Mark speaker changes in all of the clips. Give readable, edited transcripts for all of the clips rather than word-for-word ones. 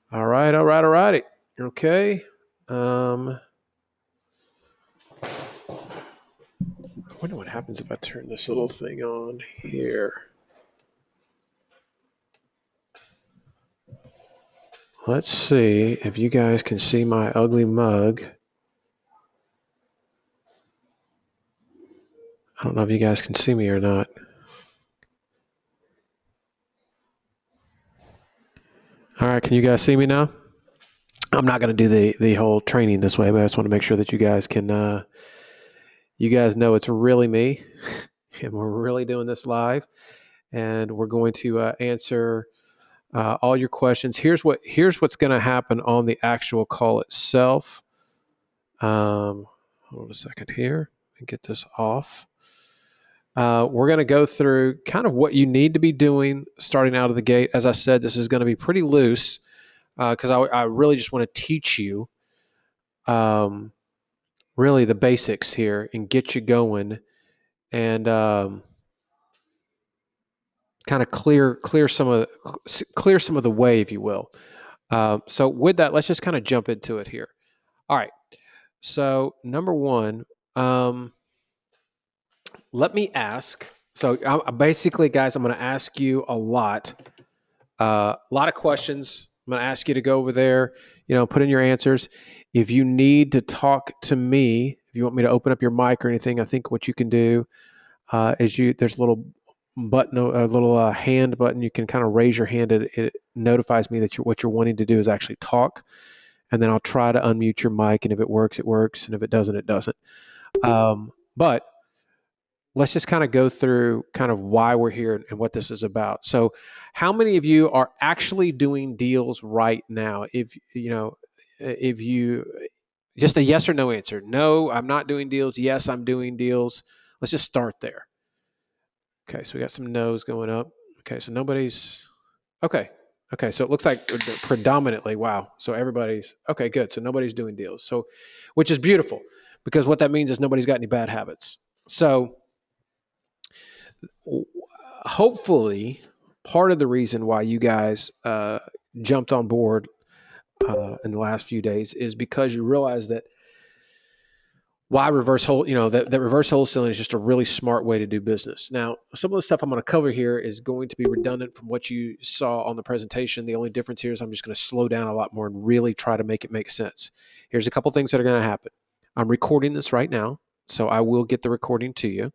Speaker 1: All right, all right, all righty. Okay. I wonder what happens if I turn this little thing on here. Let's see if you guys can see my ugly mug. I don't know if you guys can see me or not. All right, can you guys see me now? I'm not going to do the whole training this way, but I just want to make sure that you guys can, you guys know it's really me, and we're really doing this live, and we're going to answer all your questions. Here's what's going to happen on the actual call itself. Hold on a second here and get this off. We're going to go through kind of what you need to be doing starting out of the gate. As I said, this is going to be pretty loose because I really just want to teach you really the basics here and get you going and kind of clear some of the way, if you will. So with that, let's just kind of jump into it here. All right. So number one, let me ask. So basically, guys, I'm going to ask you a lot of questions. I'm going to ask you to go over there, put in your answers. If you need to talk to me, if you want me to open up your mic or anything, I think what you can do there's a little button, a little hand button. You can kind of raise your hand. It notifies me that what you're wanting to do is actually talk, and then I'll try to unmute your mic. And if it works, it works, and if it doesn't, it doesn't. But let's just kind of go through kind of why we're here and what this is about. So, how many of you are actually doing deals right now? If you just a yes or no answer. No, I'm not doing deals. Yes, I'm doing deals. Let's just start there. Okay, so we got some no's going up. Okay, so nobody's okay. Okay, so it looks like predominantly, wow. So everybody's okay, good. So nobody's doing deals. So which is beautiful because what that means is nobody's got any bad habits. So hopefully part of the reason why you guys jumped on board in the last few days is because you realize that why that reverse wholesaling is just a really smart way to do business. Now, some of the stuff I'm going to cover here is going to be redundant from what you saw on the presentation. The only difference here is I'm just going to slow down a lot more and really try to make it make sense. Here's a couple things that are going to happen. I'm recording this right now, so I will get the recording to you,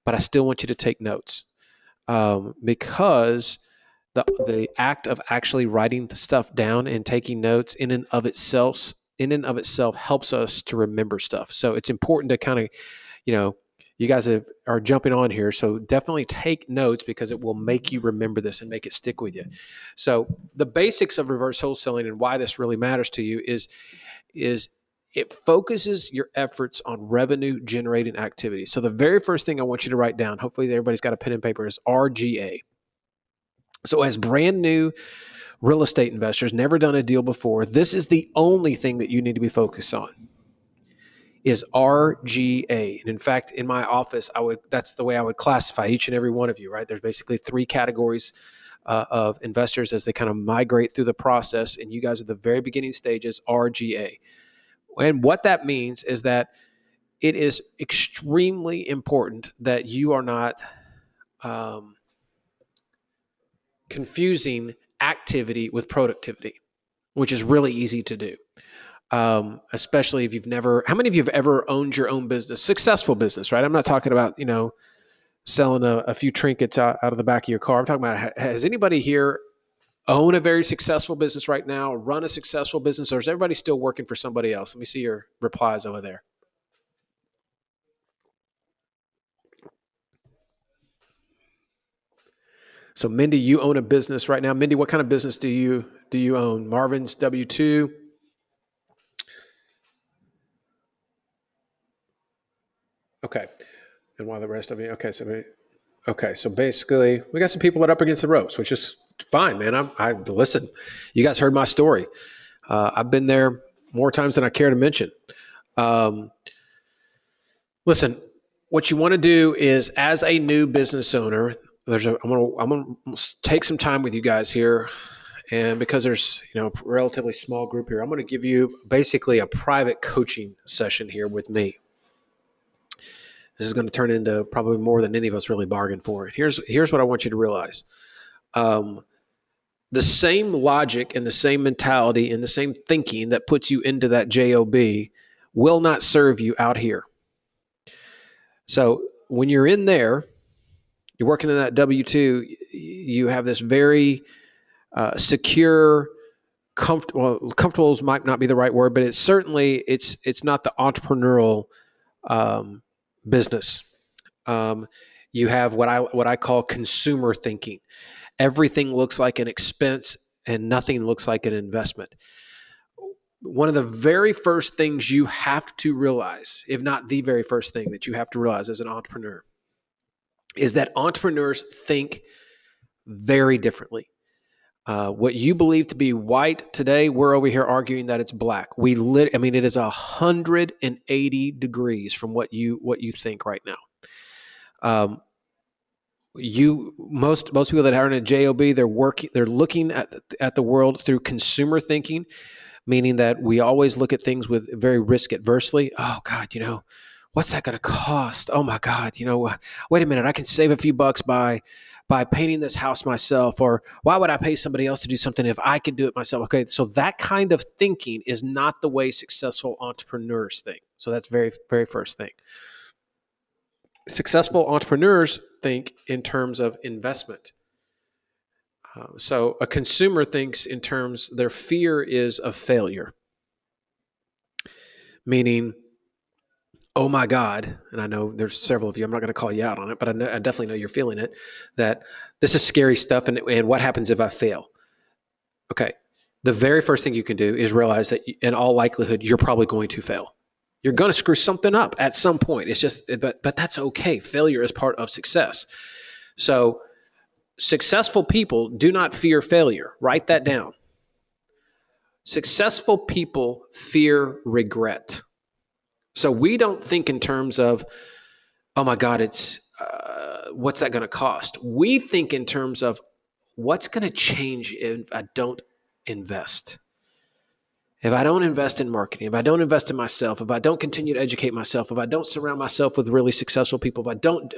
Speaker 1: but I still want you to take notes because the act of actually writing the stuff down and taking notes in and of itself helps us to remember stuff. So it's important to kind of, you guys are jumping on here. So definitely take notes because it will make you remember this and make it stick with you. So the basics of reverse wholesaling and why this really matters to you is it focuses your efforts on revenue generating activities. So the very first thing I want you to write down, hopefully everybody's got a pen and paper, is RGA. So as brand new real estate investors, never done a deal before, this is the only thing that you need to be focused on is RGA. And in fact, in my office, that's the way I would classify each and every one of you, right? There's basically three categories of investors as they kind of migrate through the process. And you guys at the very beginning stages, RGA. And what that means is that it is extremely important that you are not confusing activity with productivity, which is really easy to do. Especially if how many of you have ever owned your own business, successful business, right? I'm not talking about, selling a few trinkets out of the back of your car. I'm talking about, has anybody here own a very successful business right now, run a successful business, or is everybody still working for somebody else? Let me see your replies over there. So Mindy, you own a business right now. Mindy, what kind of business do you own? Marvin's W-2. Okay. And while the rest of you, okay. So basically, we got some people that are up against the ropes, which is fine, man. I listen. You guys heard my story. I've been there more times than I care to mention. Listen, what you want to do is, as a new business owner, I'm gonna take some time with you guys here, And because there's a relatively small group here, I'm going to give you basically a private coaching session here with me. This is going to turn into probably more than any of us really bargained for. Here's what I want you to realize. The same logic and the same mentality and the same thinking that puts you into that job will not serve you out here. So when you're in there, you're working in that W-2, you have this very secure, comfortable might not be the right word, but it's certainly it's not the entrepreneurial business. You have what I call consumer thinking. Everything looks like an expense and nothing looks like an investment. One of the very first things you have to realize, if not the very first thing that you have to realize as an entrepreneur, is that entrepreneurs think very differently. What you believe to be white today, we're over here arguing that it's black. It is 180 degrees from what you think right now. Most people that are in a job, they're looking at the world through consumer thinking, meaning that we always look at things with very risk adversely. Oh God, what's that going to cost? Oh my God, wait a minute, I can save a few bucks by painting this house myself, or why would I pay somebody else to do something if I could do it myself? Okay, so that kind of thinking is not the way successful entrepreneurs think. So that's very, very first thing. Successful entrepreneurs think in terms of investment. So a consumer thinks in terms, their fear is of failure, meaning, oh my God, and I know there's several of you, I'm not going to call you out on it, but I definitely know you're feeling it, that this is scary stuff, and what happens if I fail? Okay, the very first thing you can do is realize that in all likelihood, you're probably going to fail. You're going to screw something up at some point. It's just, but that's okay. Failure is part of success. So successful people do not fear failure. Write that down. Successful people fear regret. So we don't think in terms of, oh my God, it's what's that going to cost? We think in terms of what's going to change if I don't invest. If I don't invest in marketing, if I don't invest in myself, if I don't continue to educate myself, if I don't surround myself with really successful people, if I don't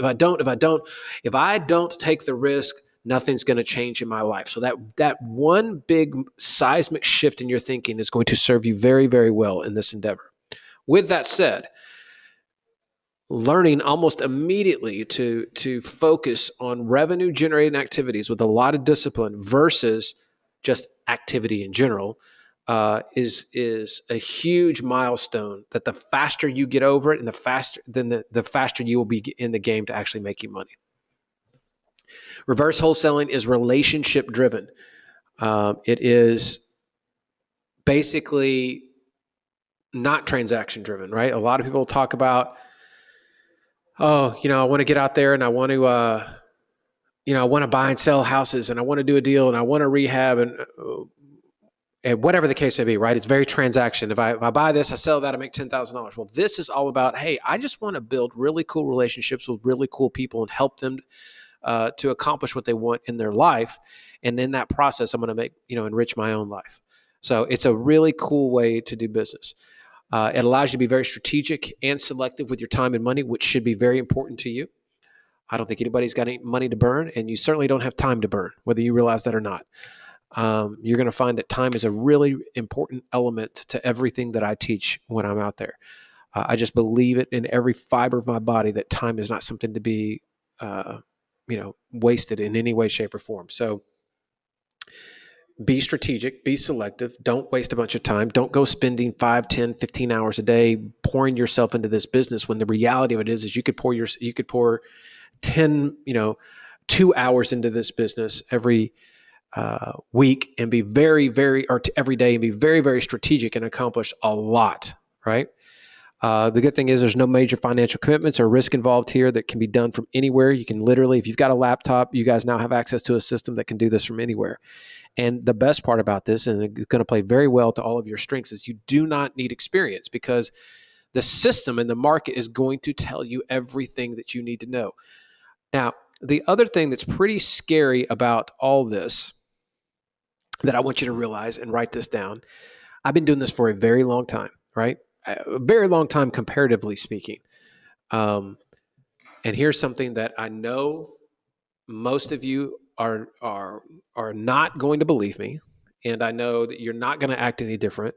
Speaker 1: take the risk, nothing's going to change in my life. So that one big seismic shift in your thinking is going to serve you very, very well in this endeavor. With that said, learning almost immediately to focus on revenue generating activities with a lot of discipline versus just activity in general is a huge milestone, that the faster you get over it and the faster you will be in the game to actually making money. Reverse wholesaling is relationship driven. It is basically not transaction driven, right? A lot of people talk about, I want to get out there and I want to, I want to buy and sell houses, and I want to do a deal, and I want to rehab, and whatever the case may be, right? It's very transaction. If I buy this, I sell that, I make $10,000. Well, this is all about, hey, I just want to build really cool relationships with really cool people and help them to accomplish what they want in their life. And in that process, I'm going to make, enrich my own life. So it's a really cool way to do business. It allows you to be very strategic and selective with your time and money, which should be very important to you. I don't think anybody's got any money to burn, and you certainly don't have time to burn, whether you realize that or not. You're going to find that time is a really important element to everything that I teach when I'm out there. I just believe it in every fiber of my body that time is not something to be, wasted in any way, shape, or form. So be strategic, be selective. Don't waste a bunch of time. Don't go spending 5, 10, 15 hours a day pouring yourself into this business, when the reality of it is you could pour 10, 2 hours into this business every week and be very, very, or every day and be very, very strategic and accomplish a lot, right? The good thing is there's no major financial commitments or risk involved here, that can be done from anywhere. You can literally, if you've got a laptop, you guys now have access to a system that can do this from anywhere. And the best part about this, and it's going to play very well to all of your strengths, is you do not need experience, because the system and the market is going to tell you everything that you need to know. Now, the other thing that's pretty scary about all this that I want you to realize and write this down. I've been doing this for a very long time, right? A very long time, comparatively speaking. Um, and here's something that I know most of you are not going to believe me, and I know that you're not going to act any different.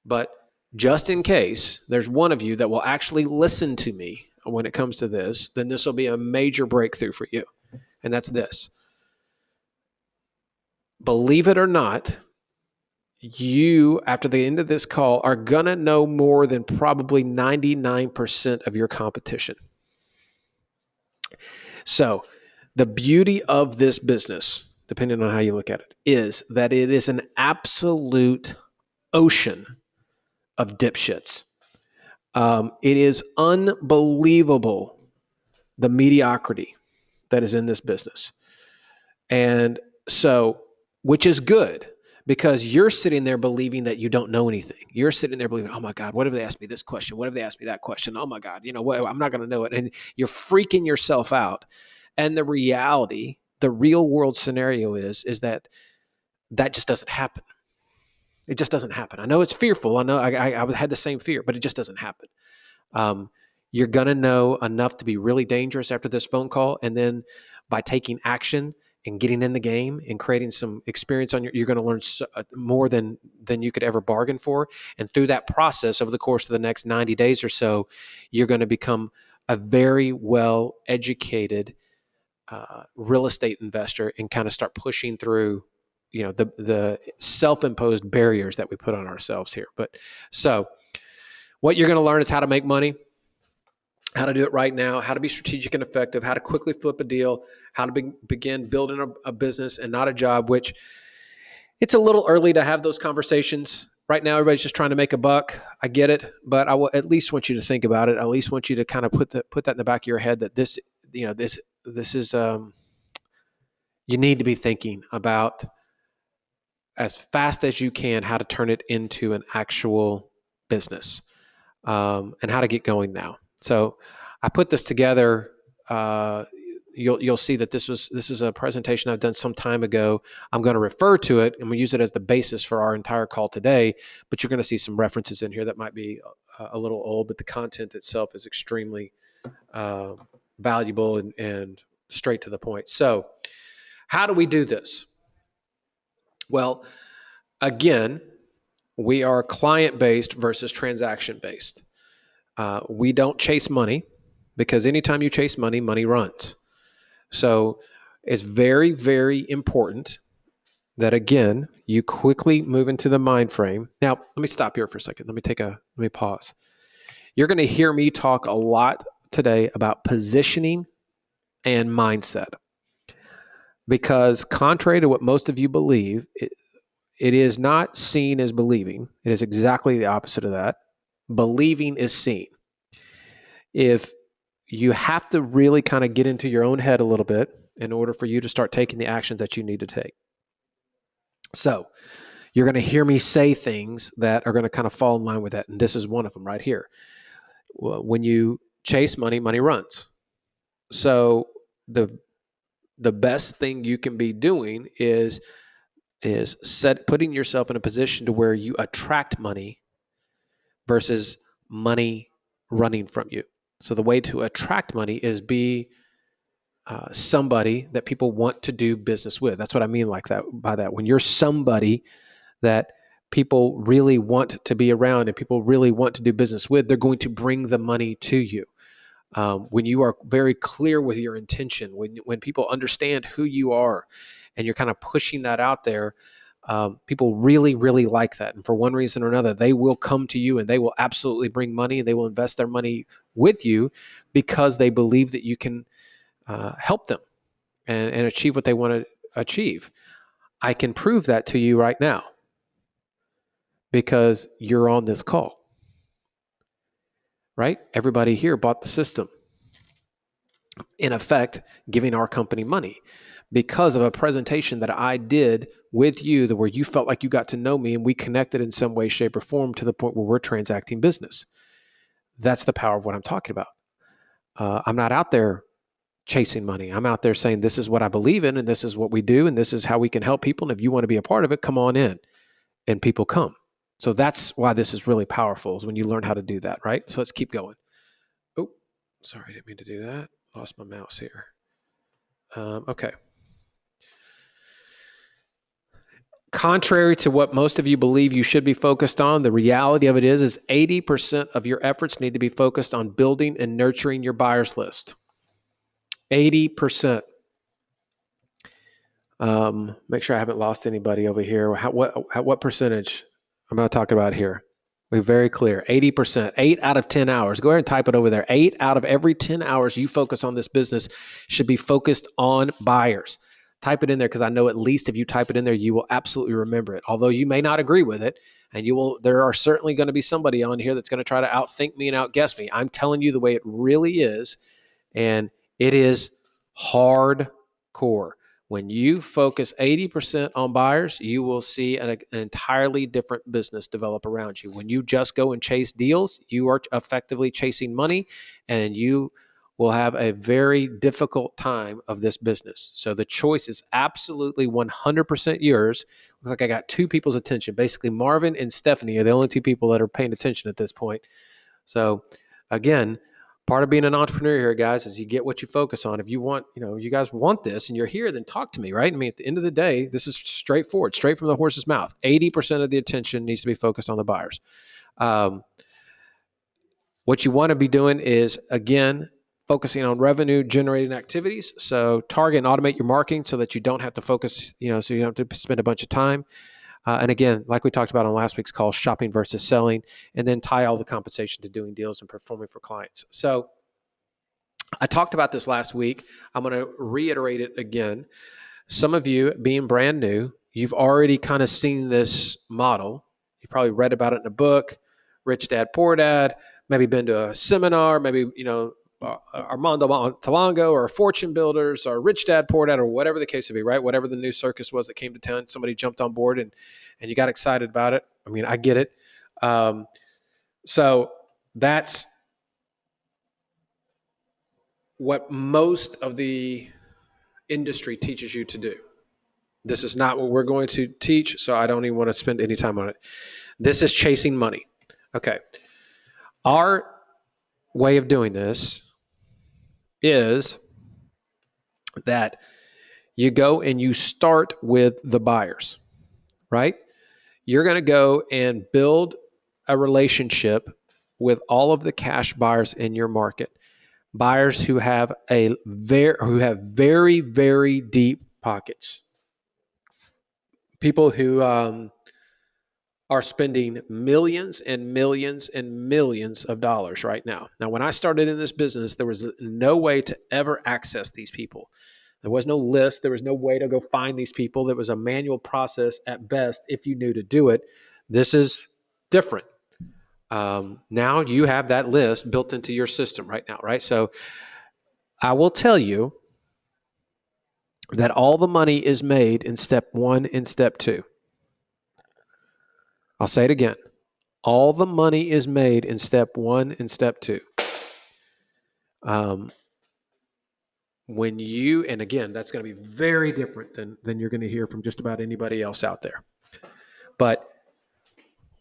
Speaker 1: But just in case there's one of you that will actually listen to me when it comes to this, then this will be a major breakthrough for you. And that's this. Believe it or not, you, after the end of this call, are going to know more than probably 99% of your competition. So, the beauty of this business, depending on how you look at it, is that it is an absolute ocean of dipshits. It is unbelievable the mediocrity that is in this business. And so, which is good because you're sitting there believing that you don't know anything. You're sitting there believing, oh my God, what if they ask me this question? What if they ask me that question? Oh my God, what? I'm not going to know it. And you're freaking yourself out. And the reality, the real world scenario is that just doesn't happen. It just doesn't happen. I know it's fearful. I know I had the same fear, but it just doesn't happen. Um, you're going to know enough to be really dangerous after this phone call. And then by taking action and getting in the game and creating some experience you're going to learn more than you could ever bargain for. And through that process over the course of the next 90 days or so, you're going to become a very well educated real estate investor and kind of start pushing through the self-imposed barriers that we put on ourselves here. But so what you're going to learn is how to make money, how to do it right now, how to be strategic and effective, how to quickly flip a deal, how to begin building a business and not a job, which it's a little early to have those conversations. Right now, everybody's just trying to make a buck. I get it, but I will at least want you to think about it. I at least want you to kind of put that in the back of your head that this is you need to be thinking about as fast as you can how to turn it into an actual business, and how to get going now. So I put this together. You'll see that this is a presentation I've done some time ago. I'm going to refer to it and we use it as the basis for our entire call today. But you're going to see some references in here that might be a little old, but the content itself is extremely valuable and straight to the point. So how do we do this? Well, again, we are client-based versus transaction-based. We don't chase money because anytime you chase money, money runs. So it's very, very important that, again, you quickly move into the mind frame. Now, let me stop here for a second. Let me pause. You're going to hear me talk a lot today about positioning and mindset because contrary to what most of you believe, it is not seen as believing. It is exactly the opposite of that. Believing is seen. If you have to really kind of get into your own head a little bit in order for you to start taking the actions that you need to take. So you're going to hear me say things that are going to kind of fall in line with that. And this is one of them right here. When you chase money, money runs. So the best thing you can be doing is putting yourself in a position to where you attract money versus money running from you. So the way to attract money is be somebody that people want to do business with. That's what I mean by that. When you're somebody that people really want to be around and people really want to do business with, they're going to bring the money to you. When you are very clear with your intention, when people understand who you are and you're kind of pushing that out there, people really, really like that. And for one reason or another, they will come to you and they will absolutely bring money and they will invest their money with you because they believe that you can help them and achieve what they want to achieve. I can prove that to you right now because you're on this call, right? Everybody here bought the system, in effect, giving our company money because of a presentation that I did with you where you felt like you got to know me and we connected in some way, shape, or form to the point where we're transacting business. That's the power of what I'm talking about. I'm not out there chasing money. I'm out there saying, this is what I believe in, and this is what we do, and this is how we can help people. And if you want to be a part of it, come on in. And people come. So that's why this is really powerful, is when you learn how to do that, right? So let's keep going. Oh, sorry, I didn't mean to do that. Lost my mouse here. Okay. Contrary to what most of you believe you should be focused on, the reality of it is 80% of your efforts need to be focused on building and nurturing your buyers list. 80%. Make sure I haven't lost anybody over here. What percentage am I talking about here? We're very clear. 80%, 8 out of 10 hours. Go ahead and type it over there. 8 out of every 10 hours you focus on this business should be focused on buyers. Type it in there, because I know at least if you type it in there, you will absolutely remember it. Although you may not agree with it, and there are certainly going to be somebody on here that's going to try to outthink me and outguess me. I'm telling you the way it really is, and it is hardcore. When you focus 80% on buyers, you will see an entirely different business develop around you. When you just go and chase deals, you are effectively chasing money, and you will have a very difficult time of this business. So the choice is absolutely 100% yours. Looks like I got two people's attention. Basically, Marvin and Stephanie are the only two people that are paying attention at this point. So again, part of being an entrepreneur here, guys, is you get what you focus on. If you want, you guys want this and you're here, then talk to me, right? I mean, at the end of the day, this is straightforward, straight from the horse's mouth. 80% of the attention needs to be focused on the buyers. What you want to be doing is, again, focusing on revenue generating activities. So target and automate your marketing so that you don't have to focus, so you don't have to spend a bunch of time. And again, like we talked about on last week's call, shopping versus selling, and then tie all the compensation to doing deals and performing for clients. So I talked about this last week. I'm going to reiterate it again. Some of you, being brand new, you've already kind of seen this model. You've probably read about it in a book, Rich Dad, Poor Dad, maybe been to a seminar, maybe, Armando Montalongo or Fortune Builders or Rich Dad, Poor Dad, or whatever the case would be, right? Whatever the new circus was that came to town, somebody jumped on board and you got excited about it. I mean, I get it. So that's what most of the industry teaches you to do. This is not what we're going to teach, so I don't even want to spend any time on it. This is chasing money. Okay. Our way of doing this is that you go and you start with the buyers, right? You're going to go and build a relationship with all of the cash buyers in your market. Buyers who have very, very deep pockets. People who are spending millions and millions and millions of dollars right now. Now, when I started in this business, there was no way to ever access these people. There was no list. There was no way to go find these people. There was a manual process at best if you knew to do it. This is different. Now you have that list built into your system right now, right? So I will tell you that all the money is made in step 1 and step 2. I'll say it again. All the money is made in step 1 and step 2. And again, that's going to be very different than you're going to hear from just about anybody else out there. But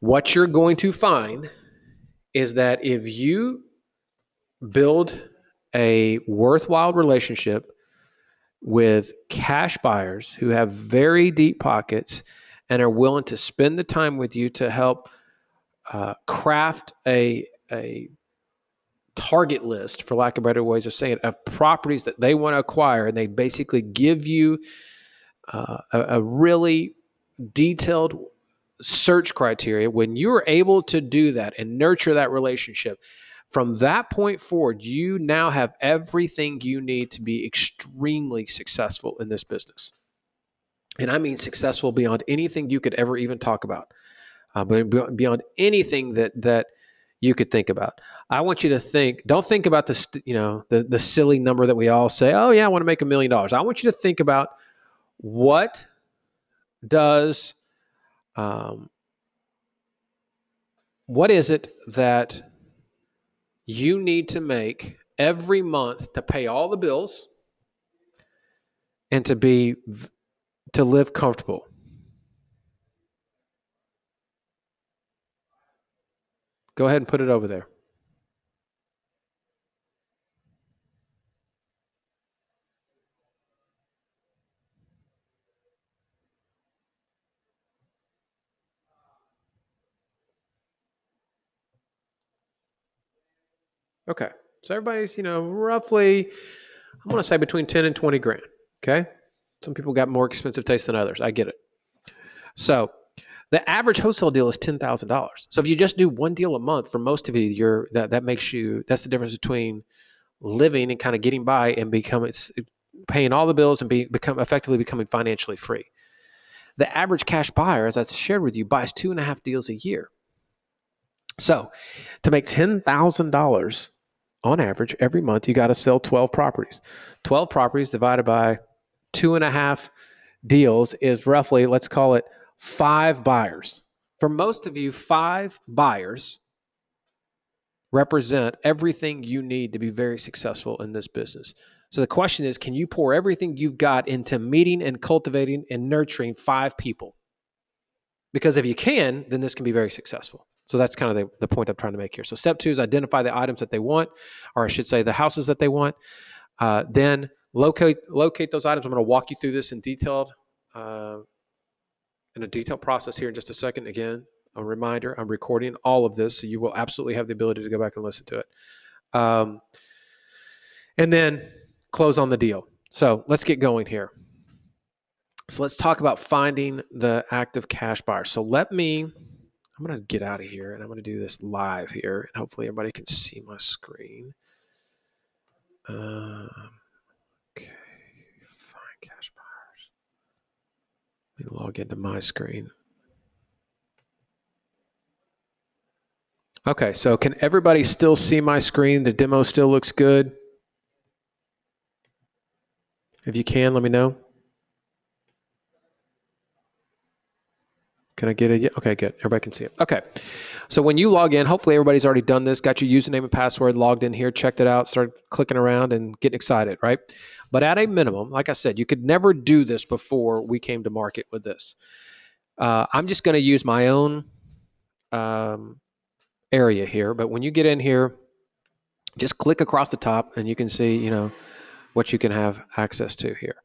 Speaker 1: what you're going to find is that if you build a worthwhile relationship with cash buyers who have very deep pockets and are willing to spend the time with you to help craft a target list, for lack of better ways of saying it, of properties that they want to acquire, and they basically give you a really detailed search criteria. When you're able to do that and nurture that relationship, from that point forward, you now have everything you need to be extremely successful in this business. And I mean successful beyond anything you could ever even talk about, but beyond anything that you could think about. I want you to don't think about the silly number that we all say, oh yeah, I want to make $1 million. I want you to think about what is it that you need to make every month to pay all the bills, and to live comfortable. Go ahead and put it over there. Okay. So everybody's, roughly, I'm going to say between 10 and 20 grand. Okay. Some people got more expensive taste than others. I get it. So the average wholesale deal is $10,000. So if you just do one deal a month, for most of you, that makes you, that's the difference between living and kind of getting by and paying all the bills and effectively becoming financially free. The average cash buyer, as I shared with you, buys 2.5 deals a year. So to make $10,000 on average every month, you got to sell 12 properties. 12 properties divided by 2.5 deals is roughly, let's call it 5 buyers. For most of you, 5 buyers represent everything you need to be very successful in this business. So the question is, can you pour everything you've got into meeting and cultivating and nurturing 5 people? Because if you can, then this can be very successful. So that's kind of the point I'm trying to make here. So step 2 is identify the items that they want, or I should say the houses that they want. Then locate those items. I'm going to walk you through this uh, in a detailed process here in just a second. Again, a reminder, I'm recording all of this, so you will absolutely have the ability to go back and listen to it. And then close on the deal. So let's get going here. So let's talk about finding the active cash buyer. I'm going to get out of here and I'm going to do this live here, and hopefully everybody can see my screen. Okay, find cash buyers. Let me log into my screen. Okay, so can everybody still see my screen? The demo still looks good? If you can, let me know. Can I get it? Okay, good. Everybody can see it. Okay. So when you log in, hopefully everybody's already done this, got your username and password, logged in here, checked it out, started clicking around and getting excited, right? But at a minimum, like I said, you could never do this before we came to market with this. I'm just going to use my own area here. But when you get in here, just click across the top and you can see, what you can have access to here.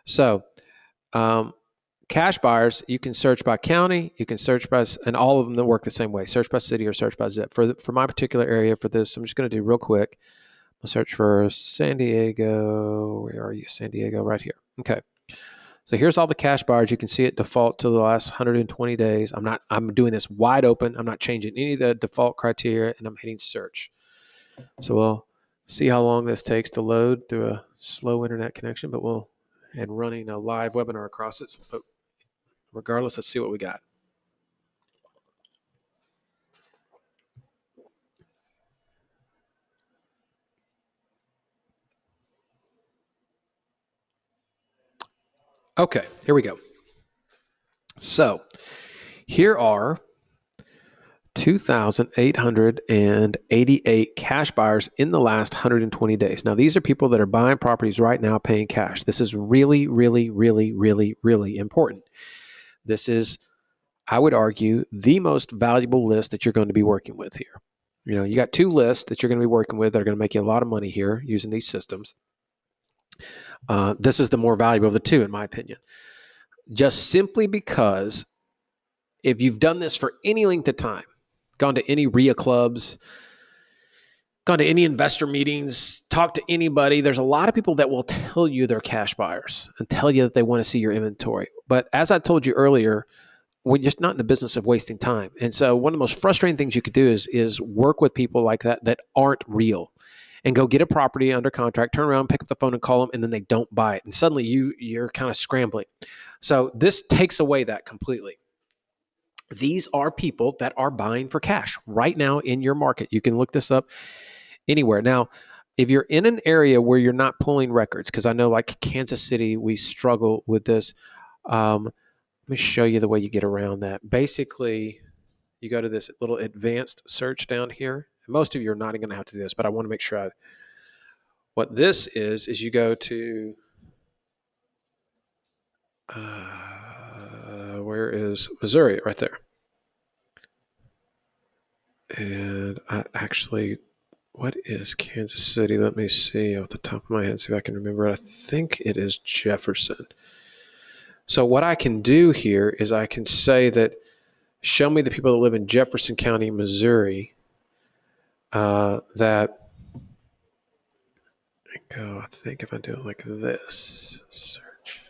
Speaker 1: So cash buyers, you can search by county, you can search by, and all of them that work the same way, search by city or search by zip. For my particular area for this, I'm just going to do real quick. I'll search for San Diego. Where are you? San Diego, right here. Okay. So here's all the cash buyers. You can see it default to the last 120 days. I'm doing this wide open. I'm not changing any of the default criteria, and I'm hitting search. So we'll see how long this takes to load through a slow internet connection, and running a live webinar across it. But regardless, let's see what we got. Okay, here we go. So here are 2,888 cash buyers in the last 120 days. Now, these are people that are buying properties right now paying cash. This is really, really, really, really, really important. This is, I would argue, the most valuable list that you're going to be working with here. You got 2 lists that you're going to be working with that are going to make you a lot of money here using these systems. This is the more valuable of the 2, in my opinion. Just simply because if you've done this for any length of time, gone to any REIA clubs, gone to any investor meetings, talked to anybody, there's a lot of people that will tell you they're cash buyers and tell you that they want to see your inventory. But as I told you earlier, we're just not in the business of wasting time. And so one of the most frustrating things you could do is work with people like that aren't real, and go get a property under contract, turn around, pick up the phone and call them, and then they don't buy it. And suddenly you're kind of scrambling. So this takes away that completely. These are people that are buying for cash right now in your market. You can look this up anywhere. Now, if you're in an area where you're not pulling records, because I know like Kansas City, we struggle with this. Let me show you the way you get around that. Basically, you go to this little advanced search down here. Most of you are not going to have to do this, but I want to make sure what this is you go to Where is Missouri? Right there. And what is Kansas City? Let me see off the top of my head, see if I can remember it. I think it is Jefferson. So what I can do here is I can say that show me the people that live in Jefferson County, Missouri, that go, I think if I do it like this, search.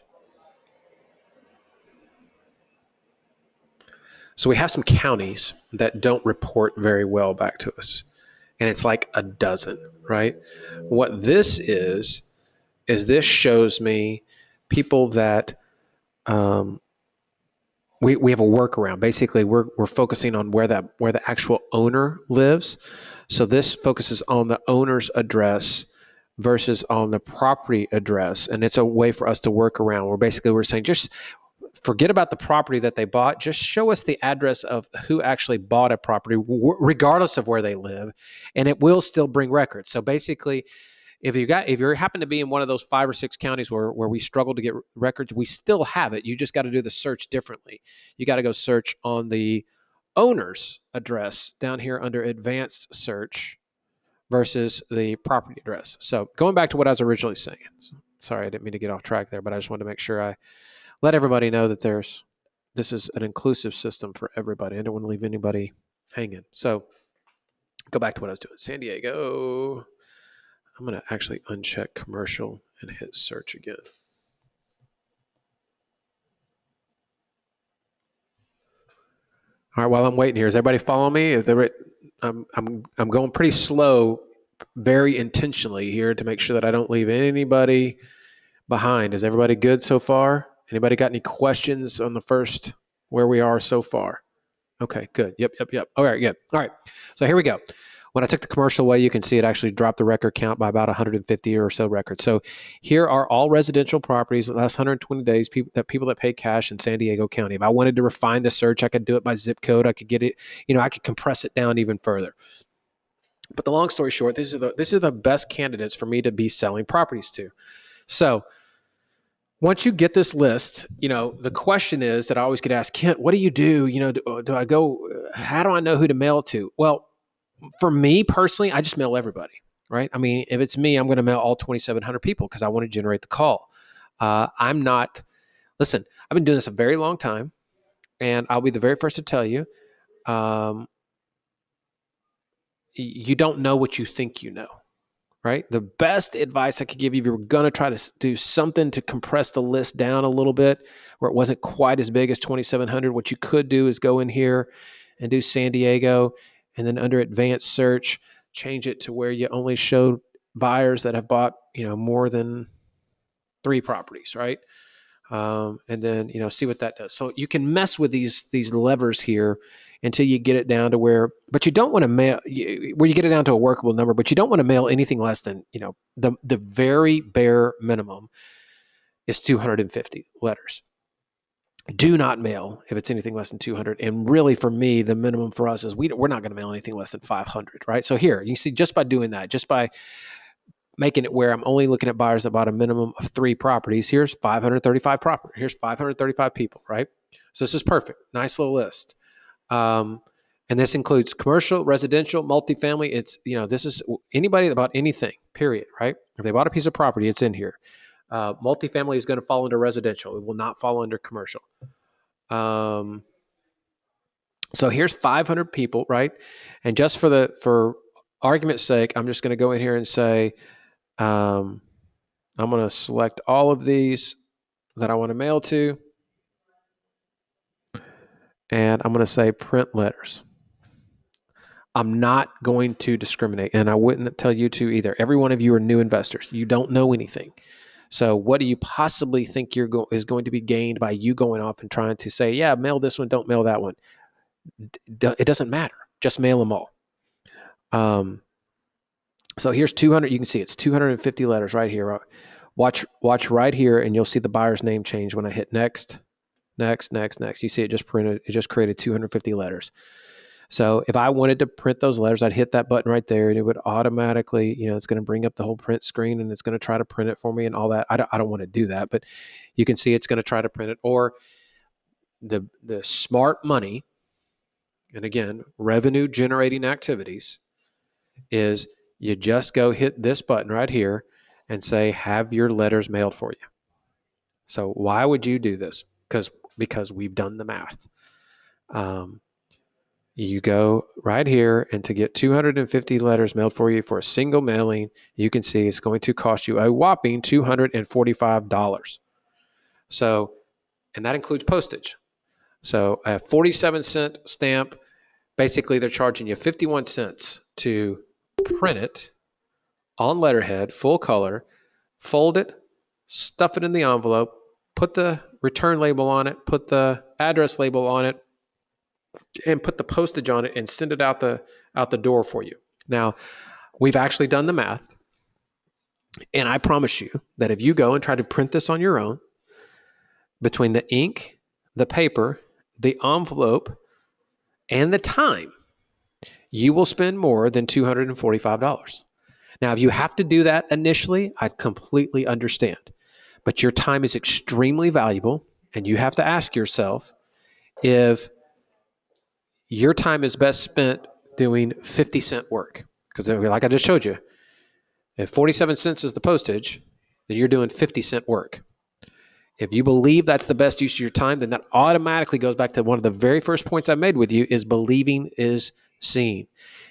Speaker 1: So we have some counties that don't report very well back to us. And it's like a dozen, right? What this is this shows me people that we have a workaround. Basically, we're focusing on where the actual owner lives. So this focuses on the owner's address versus on the property address, and it's a way for us to work around. We're saying just forget about the property that they bought. Just show us the address of who actually bought a property, regardless of where they live, and it will still bring records. So basically, if you happen to be in one of those 5 or 6 counties where we struggle to get records, we still have it. You just got to do the search differently. You got to go search on the owner's address down here under advanced search versus the property address. So going back to what I was originally saying. Sorry, I didn't mean to get off track there, but I just wanted to make sure I let everybody know that this is an inclusive system for everybody. I don't want to leave anybody hanging. So go back to what I was doing. San Diego. I'm going to actually uncheck commercial and hit search again. All right, while I'm waiting here, is everybody following me? I'm going pretty slow, very intentionally here to make sure that I don't leave anybody behind. Is everybody good so far? Anybody got any questions on the first where we are so far? Okay, good. Yep. All right, good. All right, so here we go. When I took the commercial away, you can see it actually dropped the record count by about 150 or so records. So here are all residential properties the last 120 days, people that pay cash in San Diego County. If I wanted to refine the search, I could do it by zip code. I could get it, I could compress it down even further. But the long story short, these are the best candidates for me to be selling properties to. So once you get this list, the question is that I always get asked, Kent, what do you do? Do I go, how do I know who to mail to? Well, for me personally, I just mail everybody, right? I mean, if it's me, I'm going to mail all 2,700 people because I want to generate the call. Listen, I've been doing this a very long time, and I'll be the very first to tell you, you don't know what you think you know, right? The best advice I could give you if you're going to try to do something to compress the list down a little bit where it wasn't quite as big as 2,700, what you could do is go in here and do San Diego, and then under advanced search, change it to where you only show buyers that have bought, more than 3 properties, right? And then, see what that does. So you can mess with these levers here until you get it down to but you don't want to mail, where you get it down to a workable number, but you don't want to mail anything less than, the very bare minimum is 250 letters. Do not mail if it's anything less than 200. And really, for me, the minimum for us is we're not going to mail anything less than 500, right? So here, you see, just by doing that, just by making it where I'm only looking at buyers that bought a minimum of 3 properties, here's 535 properties. Here's 535 people, right? So this is perfect. Nice little list. And this includes commercial, residential, multifamily. It's, this is anybody that bought anything, period, right? If they bought a piece of property, it's in here. Multifamily is going to fall under residential. It will not fall under commercial. So here's 500 people, right? And just for argument's sake, I'm just going to go in here and say, I'm going to select all of these that I want to mail to, and I'm going to say print letters. I'm not going to discriminate, and I wouldn't tell you to either. Every one of you are new investors. You don't know anything. So what do you possibly think is going to be gained by you going off and trying to say, yeah, mail this one, don't mail that one? It doesn't matter. Just mail them all. So here's 200. You can see it's 250 letters right here. Watch right here, and you'll see the buyer's name change when I hit next. You see it just printed. It just created 250 letters. So if I wanted to print those letters, I'd hit that button right there and it would automatically, it's going to bring up the whole print screen and it's going to try to print it for me and all that. I don't want to do that, but you can see it's going to try to print it. Or the smart money, and again, revenue generating activities, is you just go hit this button right here and say, have your letters mailed for you. So why would you do this? Because we've done the math. You go right here, and to get 250 letters mailed for you for a single mailing, you can see it's going to cost you a whopping $245. So, and that includes postage. So a 47-cent stamp, basically they're charging you 51 cents to print it on letterhead, full color, fold it, stuff it in the envelope, put the return label on it, put the address label on it, and put the postage on it and send it out the door for you. Now, we've actually done the math, and I promise you that if you go and try to print this on your own, between the ink, the paper, the envelope, and the time, you will spend more than $245. Now, if you have to do that initially, I completely understand. But your time is extremely valuable, and you have to ask yourself if your time is best spent doing 50-cent work. Because like I just showed you, if 47 cents is the postage, then you're doing 50-cent work. If you believe that's the best use of your time, then that automatically goes back to one of the very first points I made with you is believing is seeing.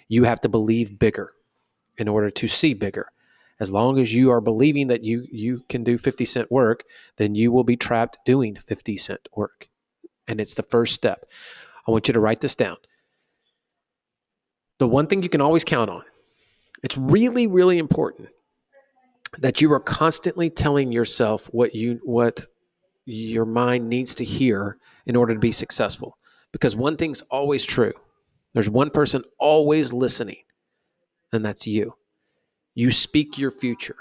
Speaker 1: You have to believe bigger in order to see bigger. As long as you are believing that you can do 50-cent work, then you will be trapped doing 50-cent work. And it's the first step. I want you to write this down. The one thing you can always count on, it's really, really important that you are constantly telling yourself what your mind needs to hear in order to be successful. Because one thing's always true. There's one person always listening, and that's you. You speak your future.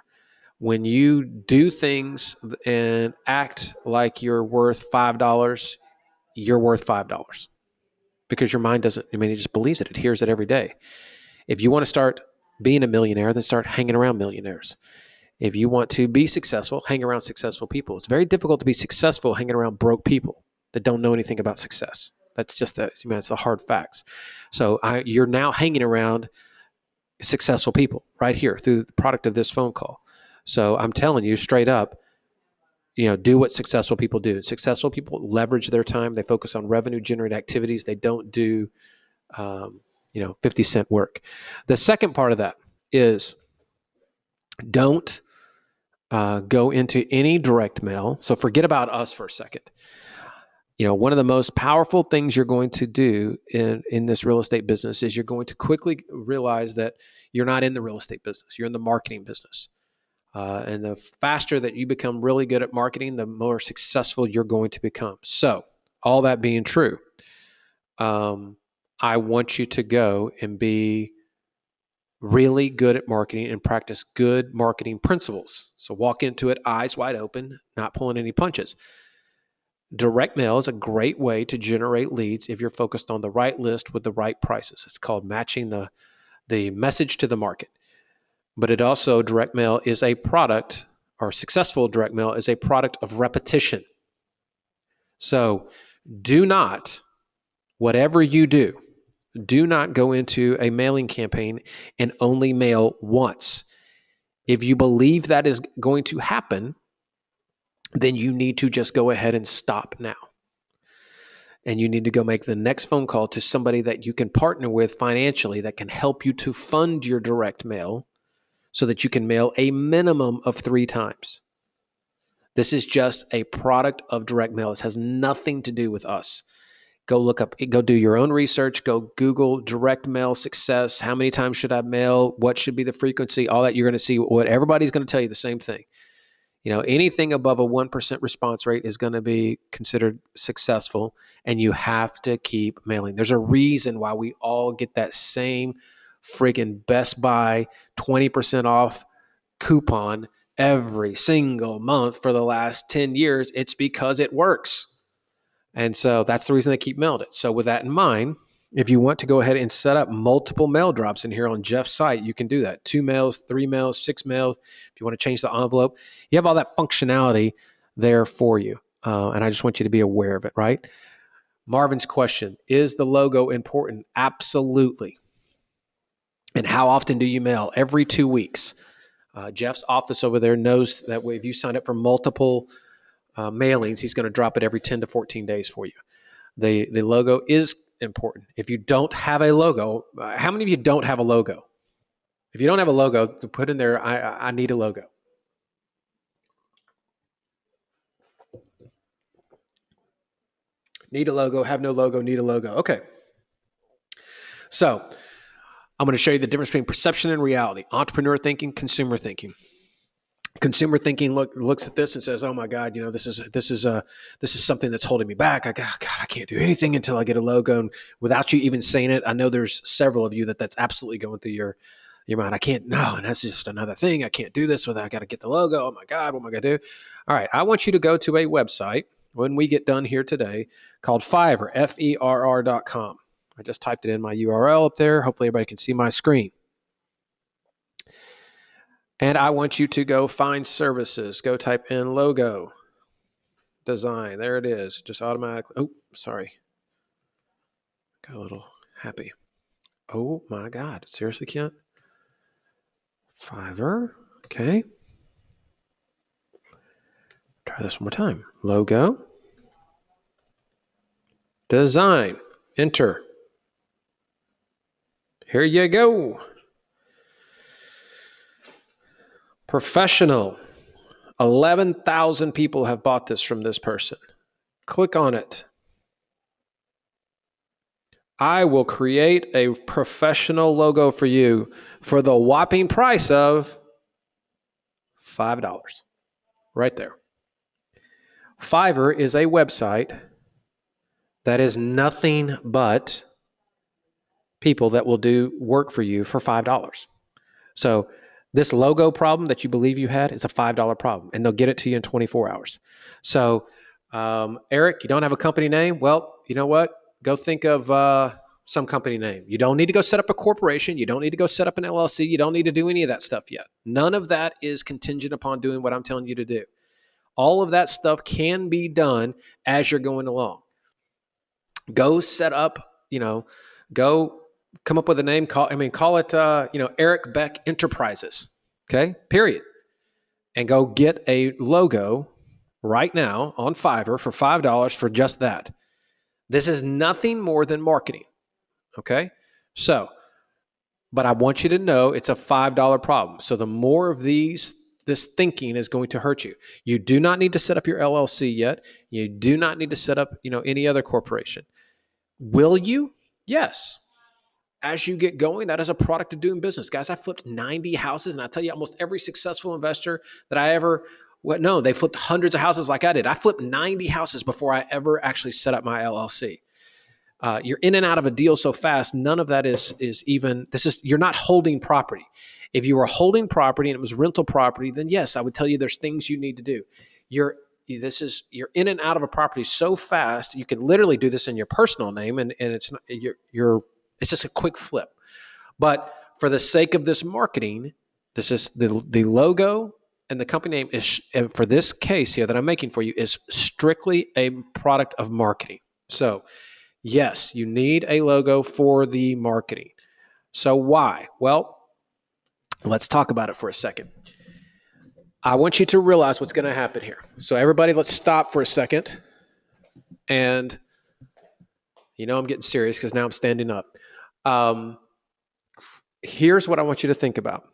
Speaker 1: When you do things and act like you're worth $5, you're worth $5 because your mind doesn't, it just believes it. It hears it every day. If you want to start being a millionaire, then start hanging around millionaires. If you want to be successful, hang around successful people. It's very difficult to be successful hanging around broke people that don't know anything about success. That's just it's the hard facts. So you're now hanging around successful people right here through the product of this phone call. So I'm telling you straight up, do what successful people do. Successful people leverage their time. They focus on revenue generating activities. They don't do, 50-cent work. The second part of that is don't go into any direct mail. So forget about us for a second. One of the most powerful things you're going to do in this real estate business is you're going to quickly realize that you're not in the real estate business. You're in the marketing business. And the faster that you become really good at marketing, the more successful you're going to become. So all that being true, I want you to go and be really good at marketing and practice good marketing principles. So walk into it eyes wide open, not pulling any punches. Direct mail is a great way to generate leads if you're focused on the right list with the right prices. It's called matching the message to the market. But it also, direct mail is a product, or successful direct mail is a product of repetition. So do not, whatever you do not go into a mailing campaign and only mail once. If you believe that is going to happen, then you need to just go ahead and stop now. And you need to go make the next phone call to somebody that you can partner with financially that can help you to fund your direct mail so that you can mail a minimum of 3 times. This is just a product of direct mail. This has nothing to do with us. Go do your own research, go Google direct mail success. How many times should I mail? What should be the frequency? All that, you're going to see what everybody's going to tell you the same thing. Anything above a 1% response rate is going to be considered successful, and you have to keep mailing. There's a reason why we all get that same friggin' Best Buy 20% off coupon every single month for the last 10 years. It's because it works. And so that's the reason they keep mailing it. So with that in mind, If you want to go ahead and set up multiple mail drops in here on Jeff's site, you can do that. 2 mails, 3 mails, 6 mails. If you want to change the envelope, you have all that functionality there for you. And I just want you to be aware of it, right? Marvin's question, is the logo important? Absolutely. And how often do you mail? Every 2 weeks. Jeff's office over there knows that if you sign up for multiple mailings, he's going to drop it every 10 to 14 days for you. The logo is important. If you don't have a logo, how many of you don't have a logo? If you don't have a logo, put in there, I need a logo. Need a logo, have no logo, need a logo. Okay. So I'm going to show you the difference between perception and reality, entrepreneur thinking, consumer thinking. Consumer thinking looks at this and says, "Oh my God, this is something that's holding me back. God, I can't do anything until I get a logo." And without you even saying it, I know there's several of you that's absolutely going through your mind. I can't. No, and that's just another thing. I can't do this without. I got to get the logo. Oh my God, what am I gonna do? All right, I want you to go to a website when we get done here today called Fiverr, FERR.com. I just typed it in my URL up there. Hopefully, everybody can see my screen. And I want you to go find services. Go type in logo design. There it is. Just automatically. Oh, sorry. Got a little happy. Oh my God. Seriously, Kent? Fiverr. Okay. Try this one more time. Logo design. Enter. Here you go. Professional. 11,000 people have bought this from this person. Click on it. I will create a professional logo for you for the whopping price of $5. Right there. Fiverr is a website that is nothing but people that will do work for you for $5. So this logo problem that you believe you had is a $5 problem, and they'll get it to you in 24 hours. So, Eric, you don't have a company name? Well, you know what? Go think of some company name. You don't need to go set up a corporation. You don't need to go set up an LLC. You don't need to do any of that stuff yet. None of that is contingent upon doing what I'm telling you to do. All of that stuff can be done as you're going along. Go set up, go come up with a name. Call it, Eric Beck Enterprises. Okay, period. And go get a logo right now on Fiverr for $5 for just that. This is nothing more than marketing. Okay, so, but I want you to know it's a $5 problem. So the more of this thinking is going to hurt you. You do not need to set up your LLC yet. You do not need to set up, any other corporation. Will you? Yes. As you get going, that is a product of doing business. Guys, I flipped 90 houses, and I tell you, almost every successful investor that I ever, they flipped hundreds of houses like I did. I flipped 90 houses before I ever actually set up my LLC. You're in and out of a deal so fast, none of that is even, you're not holding property. If you were holding property and it was rental property, then yes, I would tell you there's things you need to do. You're in and out of a property so fast, you can literally do this in your personal name, and it's not, it's just a quick flip. But for the sake of this marketing, this is the logo and the company name is, for this case here that I'm making for you, is strictly a product of marketing. So yes, you need a logo for the marketing. So why? Well, let's talk about it for a second. I want you to realize what's going to happen here. So everybody, let's stop for a second. And I'm getting serious because now I'm standing up. Here's what I want you to think about.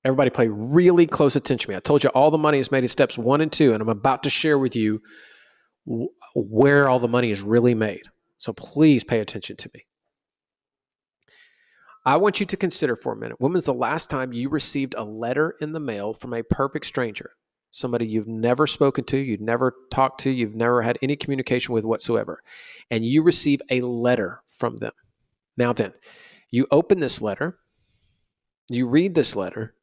Speaker 1: Everybody pay really close attention to me. I told you all the money is made in steps 1 and 2, and I'm about to share with you where all the money is really made. So please pay attention to me. I want you to consider for a minute, when was the last time you received a letter in the mail from a perfect stranger? Somebody you've never spoken to, you've never talked to, you've never had any communication with whatsoever, and you receive a letter from them. Now then, you open this letter, you read this letter,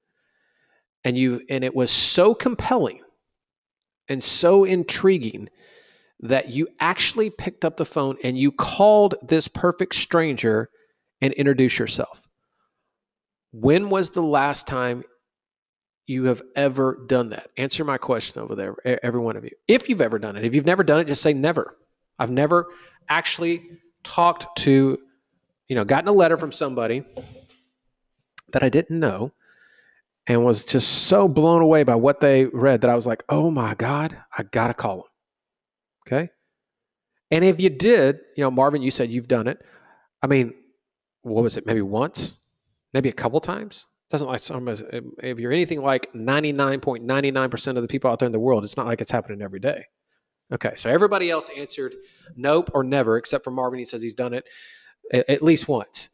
Speaker 1: and it was so compelling and so intriguing that you actually picked up the phone and you called this perfect stranger and introduced yourself. When was the last time you have ever done that? Answer my question over there, every one of you. If you've ever done it. If you've never done it, just say never. I've never actually talked to, gotten a letter from somebody that I didn't know and was just so blown away by what they read that I was like, oh my God, I got to call them. Okay. And if you did, Marvin, you said you've done it. I mean, what was it? Maybe once, maybe a couple times. Doesn't like some. If you're anything like 99.99% of the people out there in the world, it's not like it's happening every day. Okay, so everybody else answered nope or never, except for Marvin. He says he's done it at least once.